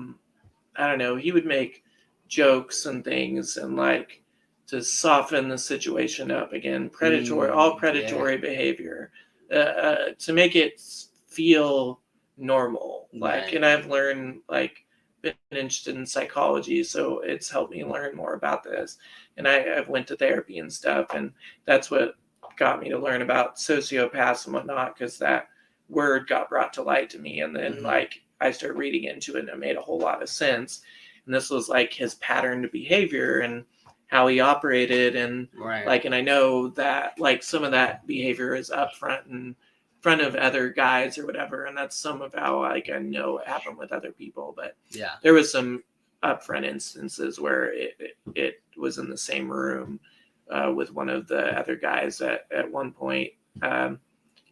don't know, he would make jokes and things and like to soften the situation up. Again, predatory behavior, to make it feel normal. Like, and I've learned like been interested in psychology, so it's helped me learn more about this. And I've went to therapy and stuff, and that's what got me to learn about sociopaths and whatnot, because that word got brought to light to me, and then like I started reading into it, and it made a whole lot of sense. And this was like his pattern to behavior and how he operated, and like, and I know that like some of that behavior is up front and front of other guys or whatever, and that's some of how like I know it happened with other people. But there was some upfront instances where it was in the same room with one of the other guys at one point,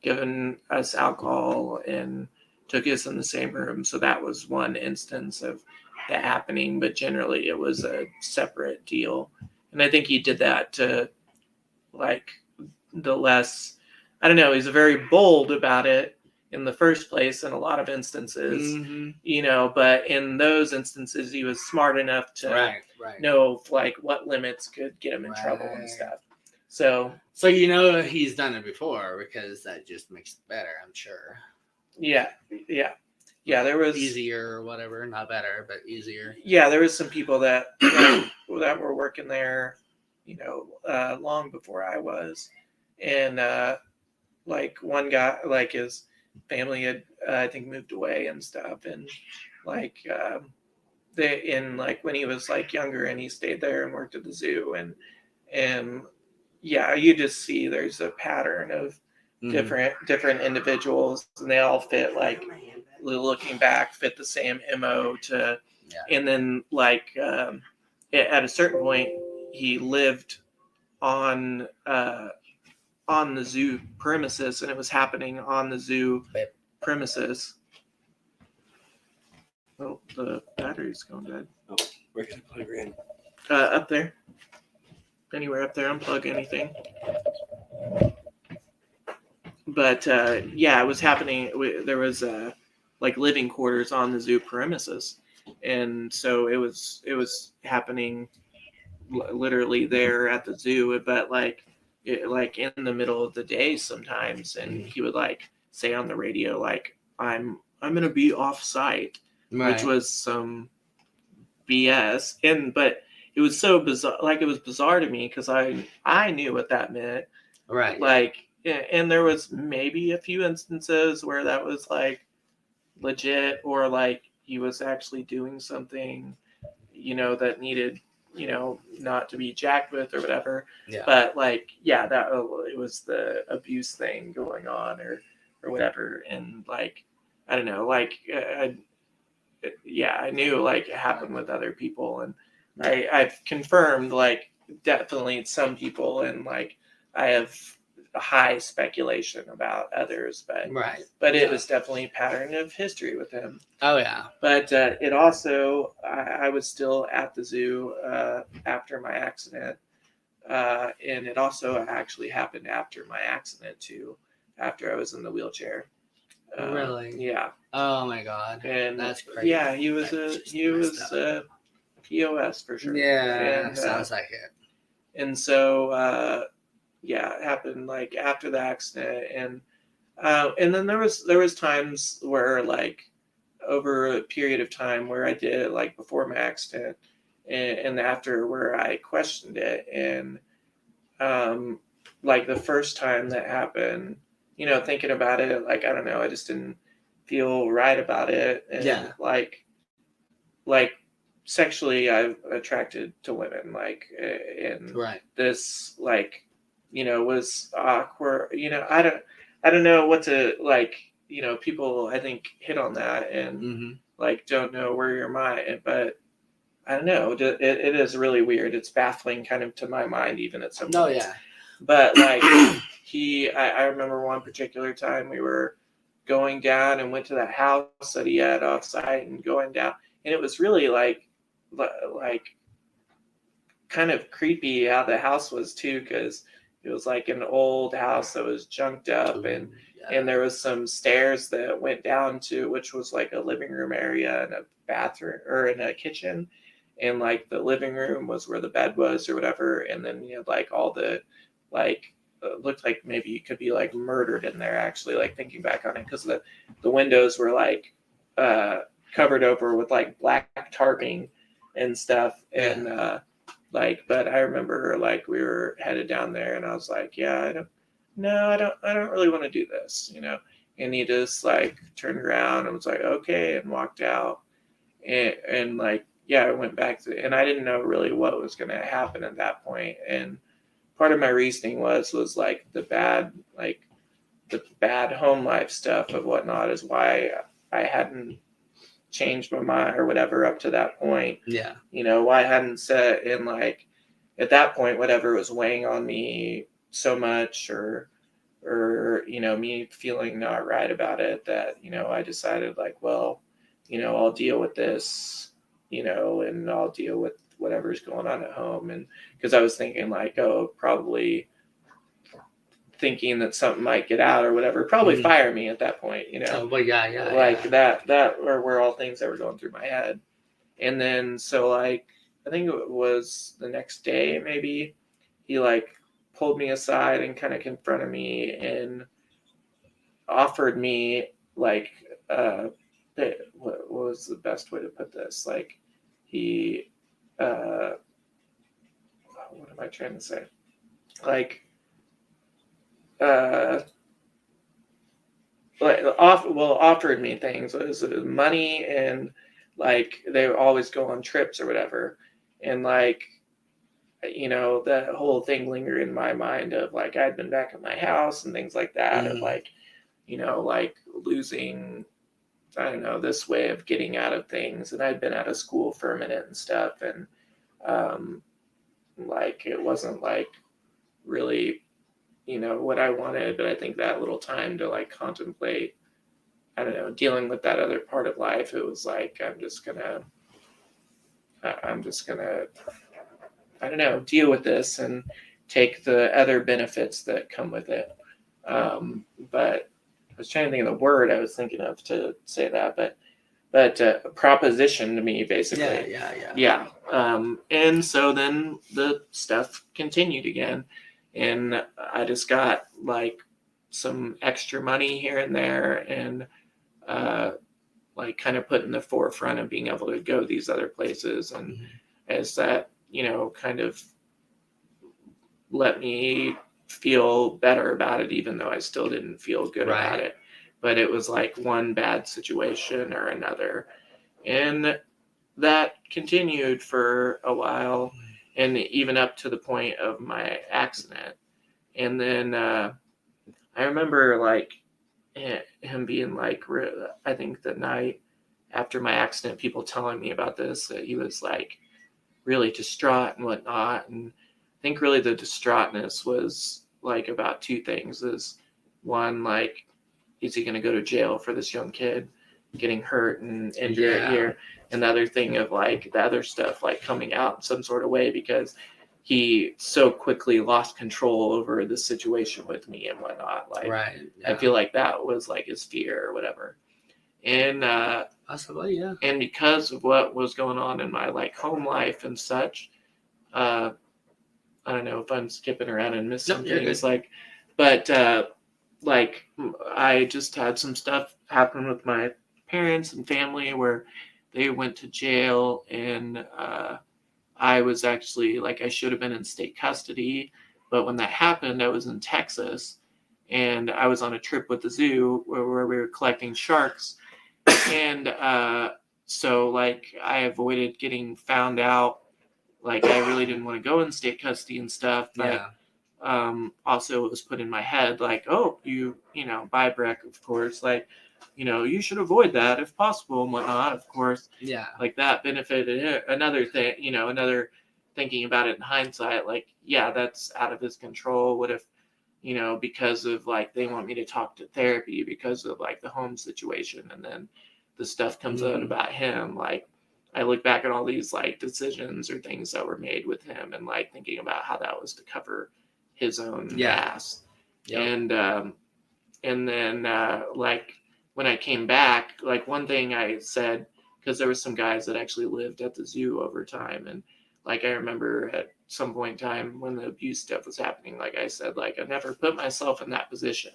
giving us alcohol and took us in the same room. So that was one instance of that happening, but generally it was a separate deal. And I think he did that to like the less, I don't know, he's very bold about it in the first place in a lot of instances, you know, but in those instances he was smart enough to know like what limits could get him in trouble and stuff. So you know he's done it before, because that just makes it better, I'm sure. Yeah, there was easier or whatever, not better, but easier. Yeah, there was some people that that were working there, you know, long before I was, and like one guy, like his family had I think moved away and stuff, and like they in like when he was like younger, and he stayed there and worked at the zoo, and yeah, you just see there's a pattern of different individuals, and they all fit like, looking back, fit the same MO to, and then like at a certain point he lived on the zoo premises, and it was happening on the zoo premises. Oh, the battery's going dead. Oh, we're gonna plug her in. Up there. Anywhere up there, unplug anything. But yeah, it was happening. There was like living quarters on the zoo premises, and so it was happening literally there at the zoo. But like in the middle of the day sometimes, and he would like say on the radio like, I'm gonna be off site, which was some BS. But it was so bizarre. Like, it was bizarre to me because I knew what that meant. Like, and there was maybe a few instances where that was like legit, or like he was actually doing something, you know, that needed, you know, not to be jacked with or whatever. But like, yeah, that it was the abuse thing going on or whatever. And like, I don't know, like, I knew like it happened with other people, and I've confirmed like definitely some people, and like I have a high speculation about others, but it was definitely a pattern of history with him. Oh yeah. But it also, I was still at the zoo after my accident, and it also actually happened after my accident too, after I was in the wheelchair. Really? Yeah. Oh my God. And that's crazy. Yeah, he was POS for sure. Yeah, and, sounds like it. And so yeah, it happened like after the accident, and then there was times where like over a period of time where I did it like before my accident and after, where I questioned it, and like the first time that happened, you know, thinking about it, like, I don't know, I just didn't feel right about it. And like sexually I'm attracted to women, like, and this like, you know, was awkward, you know, I don't know what to, like, you know, people I think hit on that and like don't know where your mind, but I don't know, it is really weird. It's baffling kind of to my mind even at some point. Oh yeah. But like I remember one particular time we were going down and went to that house that he had off site and going down, and it was really like kind of creepy how the house was too, because it was like an old house that was junked up, and there was some stairs that went down to, which was like a living room area and a bathroom or in a kitchen, and like the living room was where the bed was or whatever, and then you had like all the like looked like maybe you could be like murdered in there, actually, like thinking back on it, because the windows were like covered over with like black tarping and stuff. And but I remember like we were headed down there, and I was like, yeah, I don't really want to do this, you know. And he just like turned around and was like, okay, and walked out. And like, yeah, I went back to, and I didn't know really what was going to happen at that point. And part of my reasoning was like the bad home life stuff of whatnot is why I hadn't changed my mind or whatever up to that point. Yeah. You know, why I hadn't set in like at that point, whatever was weighing on me so much or, you know, me feeling not right about it, that, you know, I decided like, well, you know, I'll deal with this, you know, and I'll deal with whatever's going on at home. And because I was thinking like, oh, probably thinking that something might get out or whatever, probably fire me at that point, you know. Oh, well, yeah. Like that were all things that were going through my head. And then, so like, I think it was the next day, maybe he like pulled me aside and kind of confronted me and offered me like, what was the best way to put this? Like he, what am I trying to say? Like, offered me things. It was money, and like they would always go on trips or whatever. And like, you know, that whole thing lingered in my mind of like I'd been back at my house and things like that, of like, you know, like losing, I don't know, this way of getting out of things. And I'd been out of school for a minute and stuff, and like it wasn't like really, you know, what I wanted. But I think that little time to like contemplate, I don't know, dealing with that other part of life, it was like I'm just gonna I don't know, deal with this and take the other benefits that come with it. But I was trying to think of the word I was thinking of to say that, but proposition to me, basically. Yeah. And so then the stuff continued again, and I just got like some extra money here and there, and like kind of put in the forefront of being able to go these other places. And as that, you know, kind of let me feel better about it, even though I still didn't feel good about it. But it was like one bad situation or another. And that continued for a while, and even up to the point of my accident. And then I remember like him being like, I think the night after my accident, people telling me about this, that he was like really distraught and whatnot. And I think really the distraughtness was like about two things. Is one, like, is he going to go to jail for this young kid getting hurt and injured here? And the other thing of like the other stuff like coming out in some sort of way, because he so quickly lost control over the situation with me and whatnot. Like, I feel like that was like his fear or whatever. And possibly, yeah. And because of what was going on in my like home life and such, I don't know if I'm skipping around and missing things, like, but like I just had some stuff happen with my parents and family where they went to jail, and I was actually like, I should have been in state custody, but when that happened, I was in Texas, and I was on a trip with the zoo where we were collecting sharks. And so like I avoided getting found out. Like I really didn't want to go in state custody and stuff, but also it was put in my head like, oh, you know, by Breck, of course, like, you know, you should avoid that if possible and whatnot, of course. Yeah. Like that benefited him. Another thing, you know, another thinking about it in hindsight, like, yeah, that's out of his control. What if, you know, because of like, they want me to talk to therapy because of like the home situation, and then the stuff comes out about him. Like I look back at all these like decisions or things that were made with him, and like thinking about how that was to cover his own ass. And then like when I came back, like one thing I said, because there was some guys that actually lived at the zoo over time, and like I remember at some point in time when the abuse stuff was happening, like I said, like I never put myself in that position.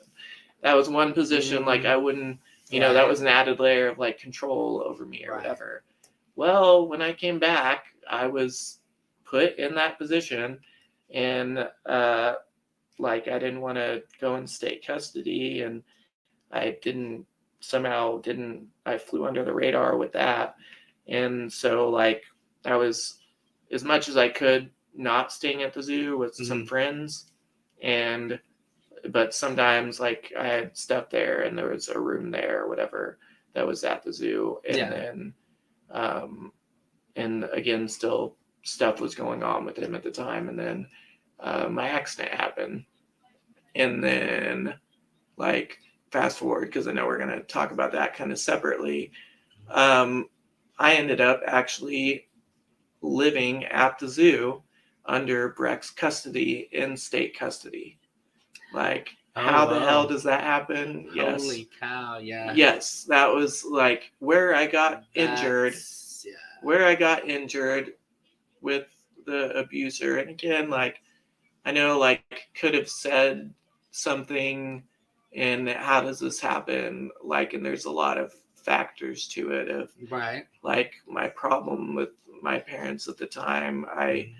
That was one position like I wouldn't You know, that was an added layer of like control over me or whatever. Well, when I came back, I was put in that position, and like I didn't want to go in state custody, and I flew under the radar with that. And so like I was, as much as I could, not staying at the zoo with some friends, but sometimes like I had stuff there and there was a room there or whatever that was at the zoo. And then and again, still stuff was going on with him at the time. And then my accident happened. And then, like, fast forward, because I know we're going to talk about that kind of separately. I ended up actually living at the zoo under Breck's custody, in state custody. Like, how the hell does that happen? Holy cow, yeah. Yes, that was like where I got injured. Where I got injured with the abuser. And again, like, I know, like, could have said something, and how does this happen? Like, and there's a lot of factors to it of like my problem with my parents at the time. I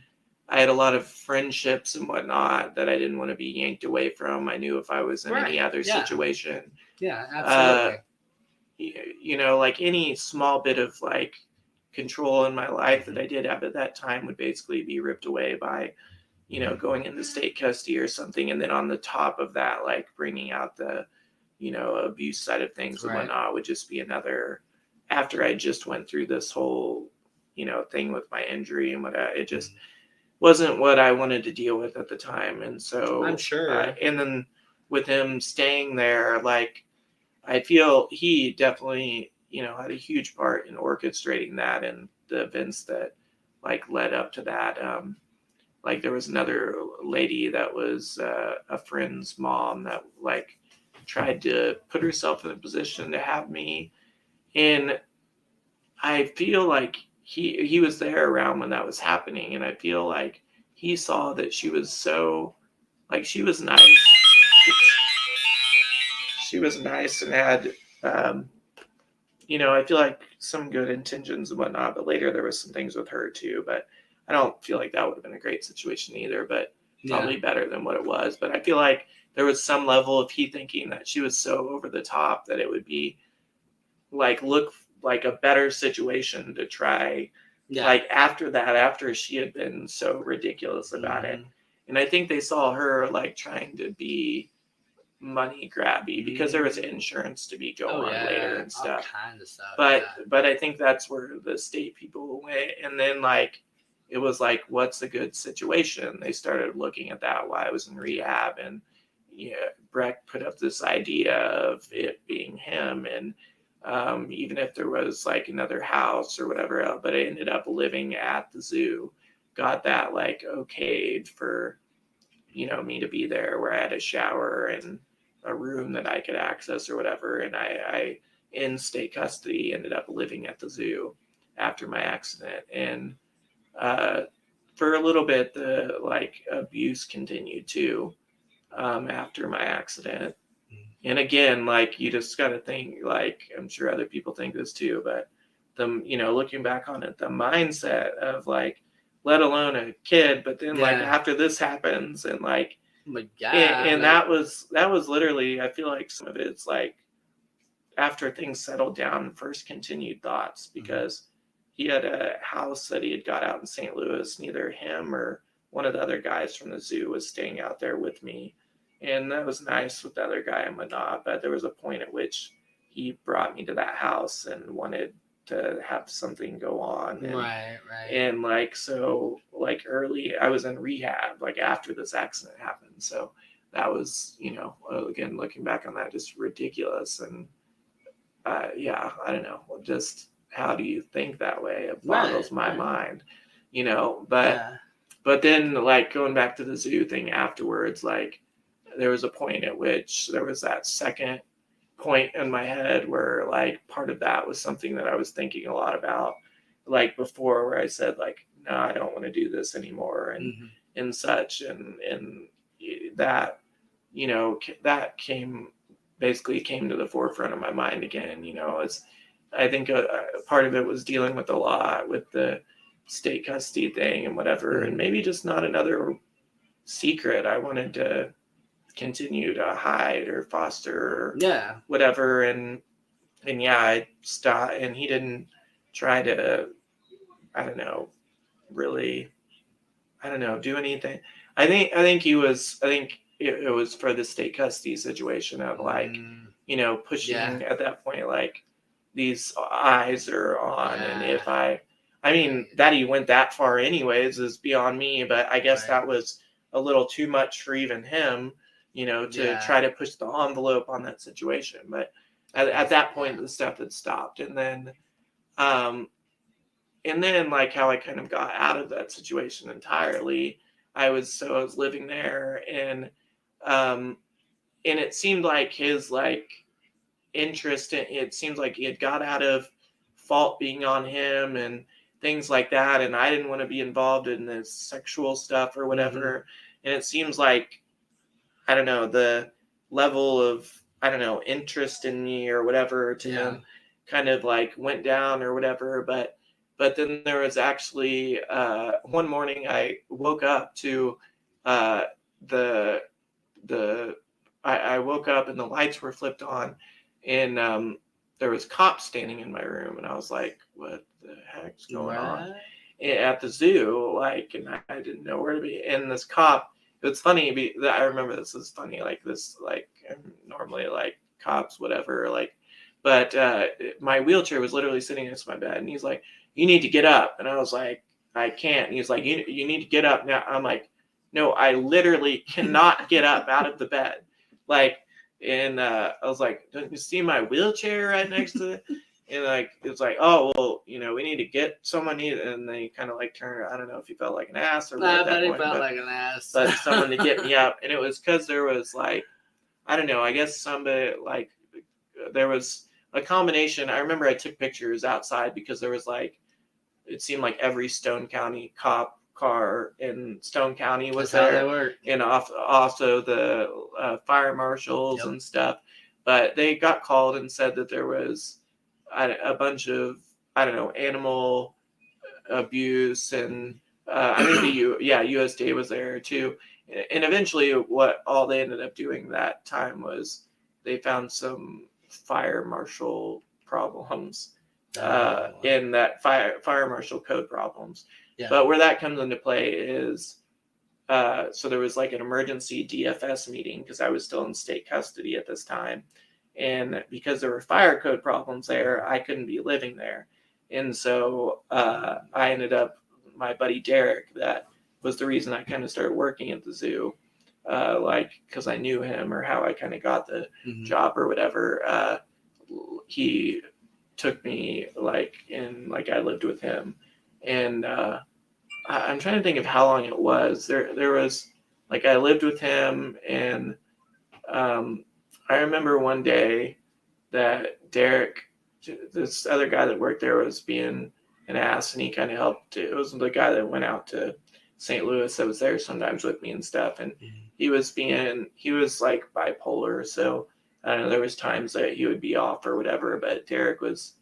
had a lot of friendships and whatnot that I didn't want to be yanked away from. I knew if I was in any other situation. Yeah, absolutely. You know, like any small bit of like control in my life that I did have at that time would basically be ripped away by, you know, going into state custody or something. And then on the top of that, like bringing out the, you know, abuse side of things and whatnot would just be another, after I just went through this whole, you know, thing with my injury and it just wasn't what I wanted to deal with at the time. And so I'm sure. And then with him staying there, like, I feel he definitely, you know, had a huge part in orchestrating that and the events that like led up to that. Like there was another lady that was a friend's mom that like tried to put herself in a position to have me. And I feel like he was there around when that was happening. And I feel like he saw that she was so, like, she was nice. She was nice and had, you know, I feel like some good intentions and whatnot, but later there was some things with her too. But I don't feel like that would have been a great situation either, but probably better than what it was. But I feel like there was some level of he thinking that she was so over the top that it would be like, look like a better situation to try. Like after that, after she had been so ridiculous about it. And I think they saw her like trying to be money grabby because there was insurance to be going on later and stuff. All kinds of stuff. But I think that's where the state people went. And then like it was like, what's a good situation? They started looking at that while I was in rehab, and Breck put up this idea of it being him, and even if there was like another house or whatever else, but I ended up living at the zoo, got that like okayed for, you know, me to be there, where I had a shower and a room that I could access or whatever. And I in state custody, ended up living at the zoo after my accident. And for a little bit, the like abuse continued too after my accident. And again, like, you just got to think, like, I'm sure other people think this too, but looking back on it, the mindset of like, let alone a kid, but then like after this happens and like, oh my God, and that was literally, I feel like some of it's like after things settled down, first continued thoughts, because he had a house that he had got out in St. Louis. Neither him or one of the other guys from the zoo was staying out there with me. And that was nice with the other guy and whatnot. But there was a point at which he brought me to that house and wanted to have something go on. And, right. And like, so like early, I was in rehab, like after this accident happened. So that was, again, looking back on that, just ridiculous. And I don't know, just how do you think that way? It boggles my mind, but then like going back to the zoo thing afterwards, like, there was a point at which there was that second point in my head where like part of that was something that I was thinking a lot about, like before, where I said like, no, I don't want to do this anymore, and such. And that, that came basically came to the forefront of my mind again. I think a part of it was dealing with a lot with the state custody thing and whatever, and maybe just not another secret I wanted to continue to hide or foster or whatever. And I stopped, and he didn't try to, really, do anything. I think it was for the state custody situation of pushing at that point, like, these eyes are on. And if that he went that far anyways is beyond me, but I guess that was a little too much for even him, to try to push the envelope on that situation. But at that point, the stuff had stopped. And then like how I kind of got out of that situation entirely, I was living there, and it seemed like his interest in it seems like he had got out of fault being on him and things like that, and I didn't want to be involved in this sexual stuff or whatever. And it seems like, the level of interest in me or whatever to him kind of went down or whatever. But then there was actually one morning I woke up to I woke up and the lights were flipped on, and there was cops standing in my room, and I was like, what the heck's going on at the zoo? And I didn't know where to be. And this cop, it's funny, I remember this is funny, I'm normally cops, whatever, but my wheelchair was literally sitting next to my bed, and he's like, you need to get up. And I was like, I can't. And he's like, you need to get up now. I'm like, no, I literally cannot get up out of the bed. And I was like, don't you see my wheelchair right next to it? And it's like, oh, well, we need to get someone. And then he kind of turned. I don't know if he felt like an ass or what. I bet he felt like an ass. But someone to get me up. And it was because there was I don't know, I guess somebody there was a combination. I remember I took pictures outside because there was it seemed like every Stone County cop car in Stone County was That's there. how they work. And also the fire marshals and stuff. But they got called and said that there was a bunch of, animal abuse. And I think USDA was there too. And eventually what all they ended up doing that time was they found some fire marshal problems. In that fire marshal code problems. But where that comes into play is so there was an emergency DFS meeting because I was still in state custody at this time, and because there were fire code problems there, I couldn't be living there. And so I ended up, my buddy Derek, that was the reason I kind of started working at the zoo, because I knew him or how I kind of got the job or whatever. He took me I lived with him, and I'm trying to think of how long it was. There was I lived with him, and I remember one day that Derek, this other guy that worked there, was being an ass, and he kind of helped. It was the guy that went out to St. Louis that was there sometimes with me and stuff, and he was bipolar, so I don't know, there was times that he would be off or whatever, but Derek was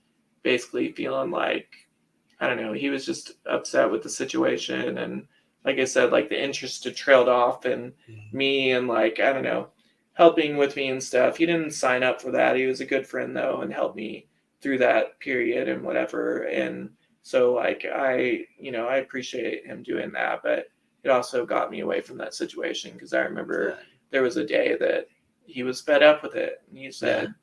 basically feeling I don't know, he was just upset with the situation. And like I said, the interest had trailed off in me and I don't know, helping with me and stuff. He didn't sign up for that. He was a good friend though, and helped me through that period and whatever. And so I appreciate him doing that, but it also got me away from that situation because I remember there was a day that he was fed up with it, and he said,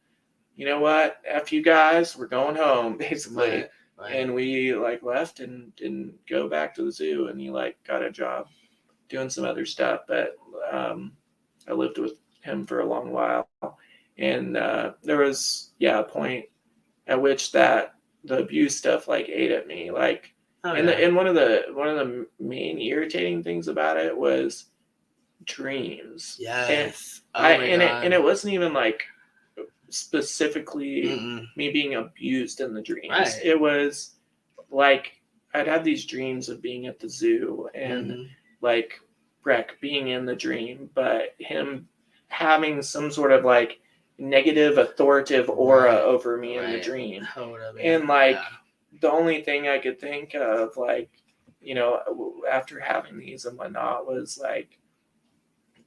you know what, F you guys, we're going home, basically. Right. And we left and didn't go back to the zoo, and he got a job doing some other stuff. But I lived with him for a long while, and there was a point at which that the abuse stuff ate at me. And one of the main irritating things about it was dreams. Yes. And it wasn't even specifically me being abused in the dreams. Right. It was I'd have these dreams of being at the zoo and Breck being in the dream, but him having some sort of negative authoritative aura Right. over me in the Right. dream. Totally. And like Yeah. the only thing I could think of, like, after having these and whatnot, was like,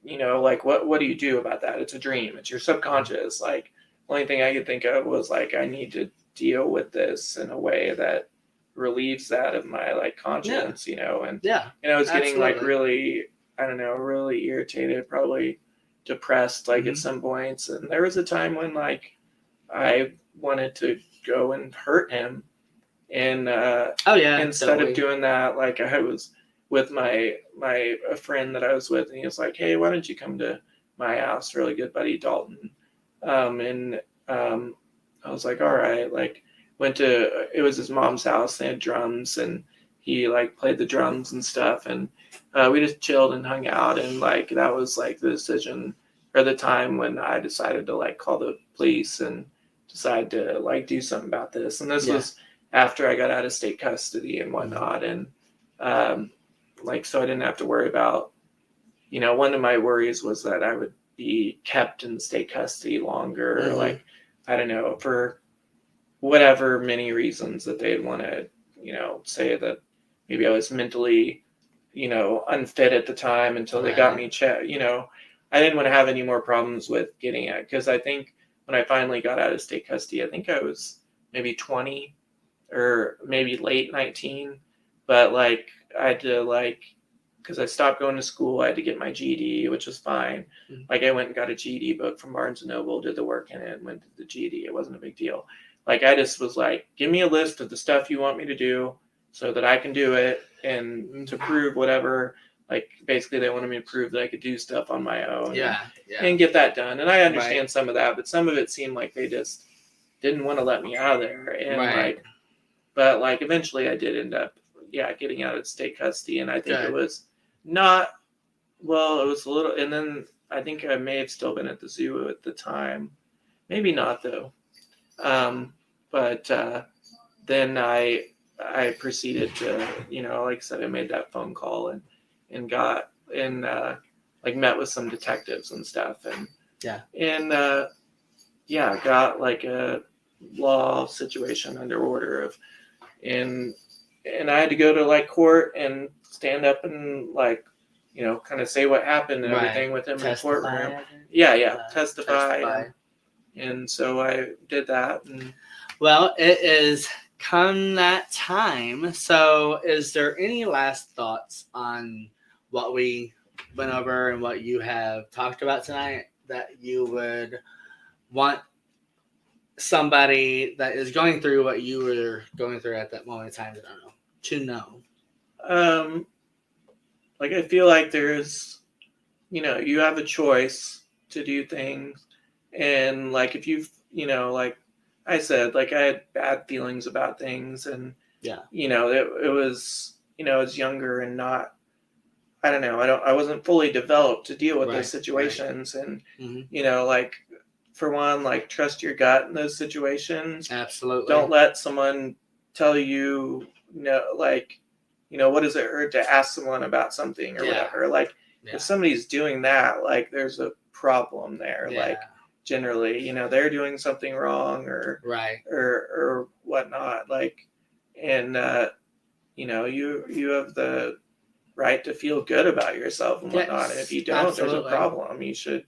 like what do you do about that? It's a dream. It's your subconscious. Like, only thing I could think of was like, I need to deal with this in a way that relieves that of my like conscience, and Yeah. I was getting like Absolutely. really, I don't know, really irritated, probably depressed, like at Mhm. some points. And there was a time when like I wanted to go and hurt him, and Oh yeah. instead of Totally. doing that, like I was with a friend that I was with, and he was like, "Hey, why don't you come to my house?" Really good buddy Dalton, and I was like, "All right." Like, it was his mom's house. They had drums, and he like played the drums and stuff, and we just chilled and hung out, and like that was like the decision or the time when I decided to like call the police and decide to like do something about this. And this Yeah. was after I got out of state custody and whatnot, and like so I didn't have to worry about, one of my worries was that I would be kept in state custody longer, Mhm. like I don't know, for whatever many reasons that they'd want to, say that maybe I was mentally, unfit at the time until they got Right. me checked. I didn't want to have any more problems with getting it, because I think when I finally got out of state custody, I think I was maybe 20 or maybe late 19, but like I had to like, because I stopped going to school, I had to get my GED, which was fine. Mhm. Like I went and got a GED book from Barnes and Noble, did the work in it, and went to the GED. It wasn't a big deal. Like I just was like, give me a list of the stuff you want me to do so that I can do it, and to prove whatever. Like basically, they wanted me to prove that I could do stuff on my own. Yeah. Yeah. And get that done. And I understand Right. some of that, but some of it seemed like they just didn't want to let me out of there. And Right. like, but like eventually I did end up, getting out of state custody. And I think it Good. was not, well, it was a little, and then I think I may have still been at the zoo at the time. Maybe not though. But then I proceeded to, like I said, I made that phone call and got, and like met with some detectives and stuff, and Yeah. and got like a law situation under order of, and I had to go to like court and stand up and like, kind of say what happened and Right. everything with him in the Testify, courtroom. I think. Yeah, testify. Testify. And so I did that. And Well, it is come that time. So, is there any last thoughts on what we went over and what you have talked about tonight that you would want somebody that is going through what you were going through at that moment in time, I don't know, to know? like I feel like there's, you have a choice to do things, and like if you've, like I said, like I had bad feelings about things, and Yeah. it was, I was younger and not, I don't know, I wasn't fully developed to deal with Right, those situations, and Mhm. like for one, like trust your gut in those situations. Absolutely. Don't let someone tell you, like, what does it hurt to ask someone about something or Yeah. whatever. Like, Yeah. if somebody's doing that, like, there's a problem there. Yeah. Like, generally, they're doing something wrong Right. or whatnot. Like, and you have the right to feel good about yourself and whatnot. And if you don't, there's absolutely. a problem. You should,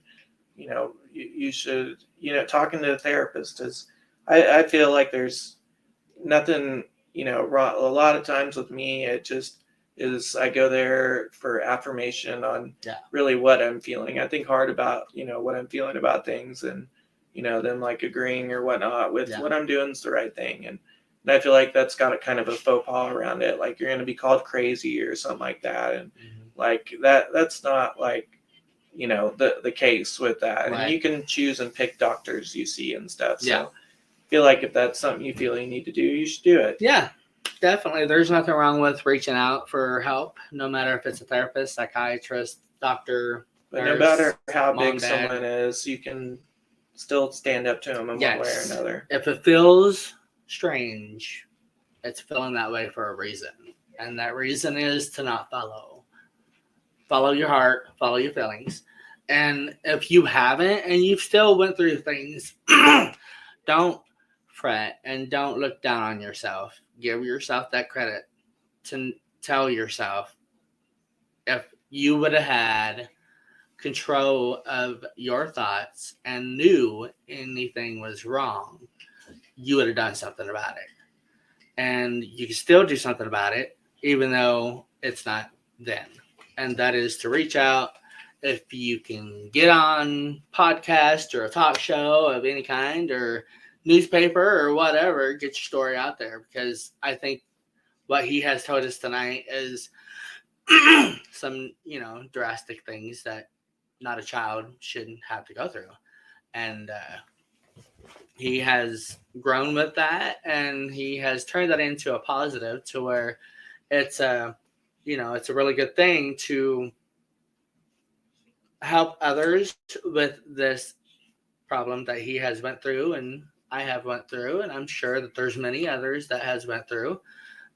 you should, talking to a therapist is. I feel like there's nothing, wrong. A lot of times with me, it just is, I go there for affirmation on really what I'm feeling. I think hard about, what I'm feeling about things, and, them like agreeing or whatnot with what I'm doing is the right thing. And I feel like that's got a kind of a faux pas around it. Like you're going to be called crazy or something like that. And like that's not like, the case with that. Right. And you can choose and pick doctors you see and stuff. So Yeah. I feel like if that's something you feel you need to do, you should do it. Yeah, definitely. There's nothing wrong with reaching out for help, no matter if it's a therapist, psychiatrist, doctor. But nurse, no matter how mom, big dad. someone is, you can still stand up to them in one way or another. If it feels strange, it's feeling that way for a reason. And that reason is to not follow. Follow your heart, follow your feelings. And if you haven't and you've still went through things, don't fret and don't look down on yourself. Give yourself that credit to tell yourself, if you would have had control of your thoughts and knew anything was wrong, you would have done something about it. And you can still do something about it, even though it's not then. And that is to reach out. If you can get on podcast or a talk show of any kind or newspaper or whatever, get your story out there, because I think what he has told us tonight is some, drastic things that not a child shouldn't have to go through. And he has grown with that, and he has turned that into a positive to where it's it's a really good thing to help others with this problem that he has went through and I have went through, and I'm sure that there's many others that has went through.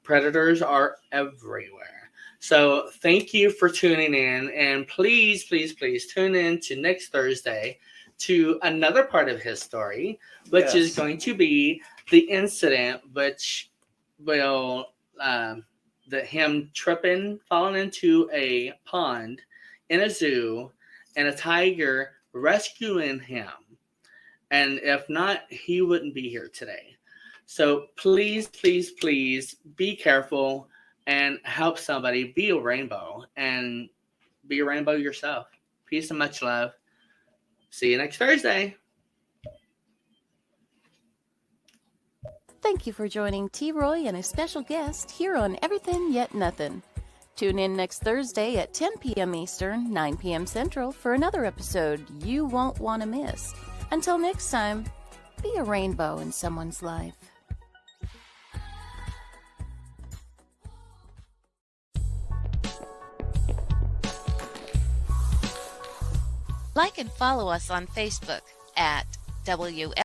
Predators are everywhere. So thank you for tuning in, and please, please, please tune in to next Thursday to another part of his story, which is going to be the incident which will him tripping, falling into a pond in a zoo, and a tiger rescuing him. And if not, he wouldn't be here today. So please, please, please be careful and help somebody be a rainbow, and be a rainbow yourself. Peace and much love. See you next Thursday. Thank you for joining T. Roy and a special guest here on Everythin Yet Nothin. Tune in next Thursday at 10 p.m. Eastern, 9 p.m. Central for another episode you won't want to miss. Until next time, be a rainbow in someone's life. Like and follow us on Facebook at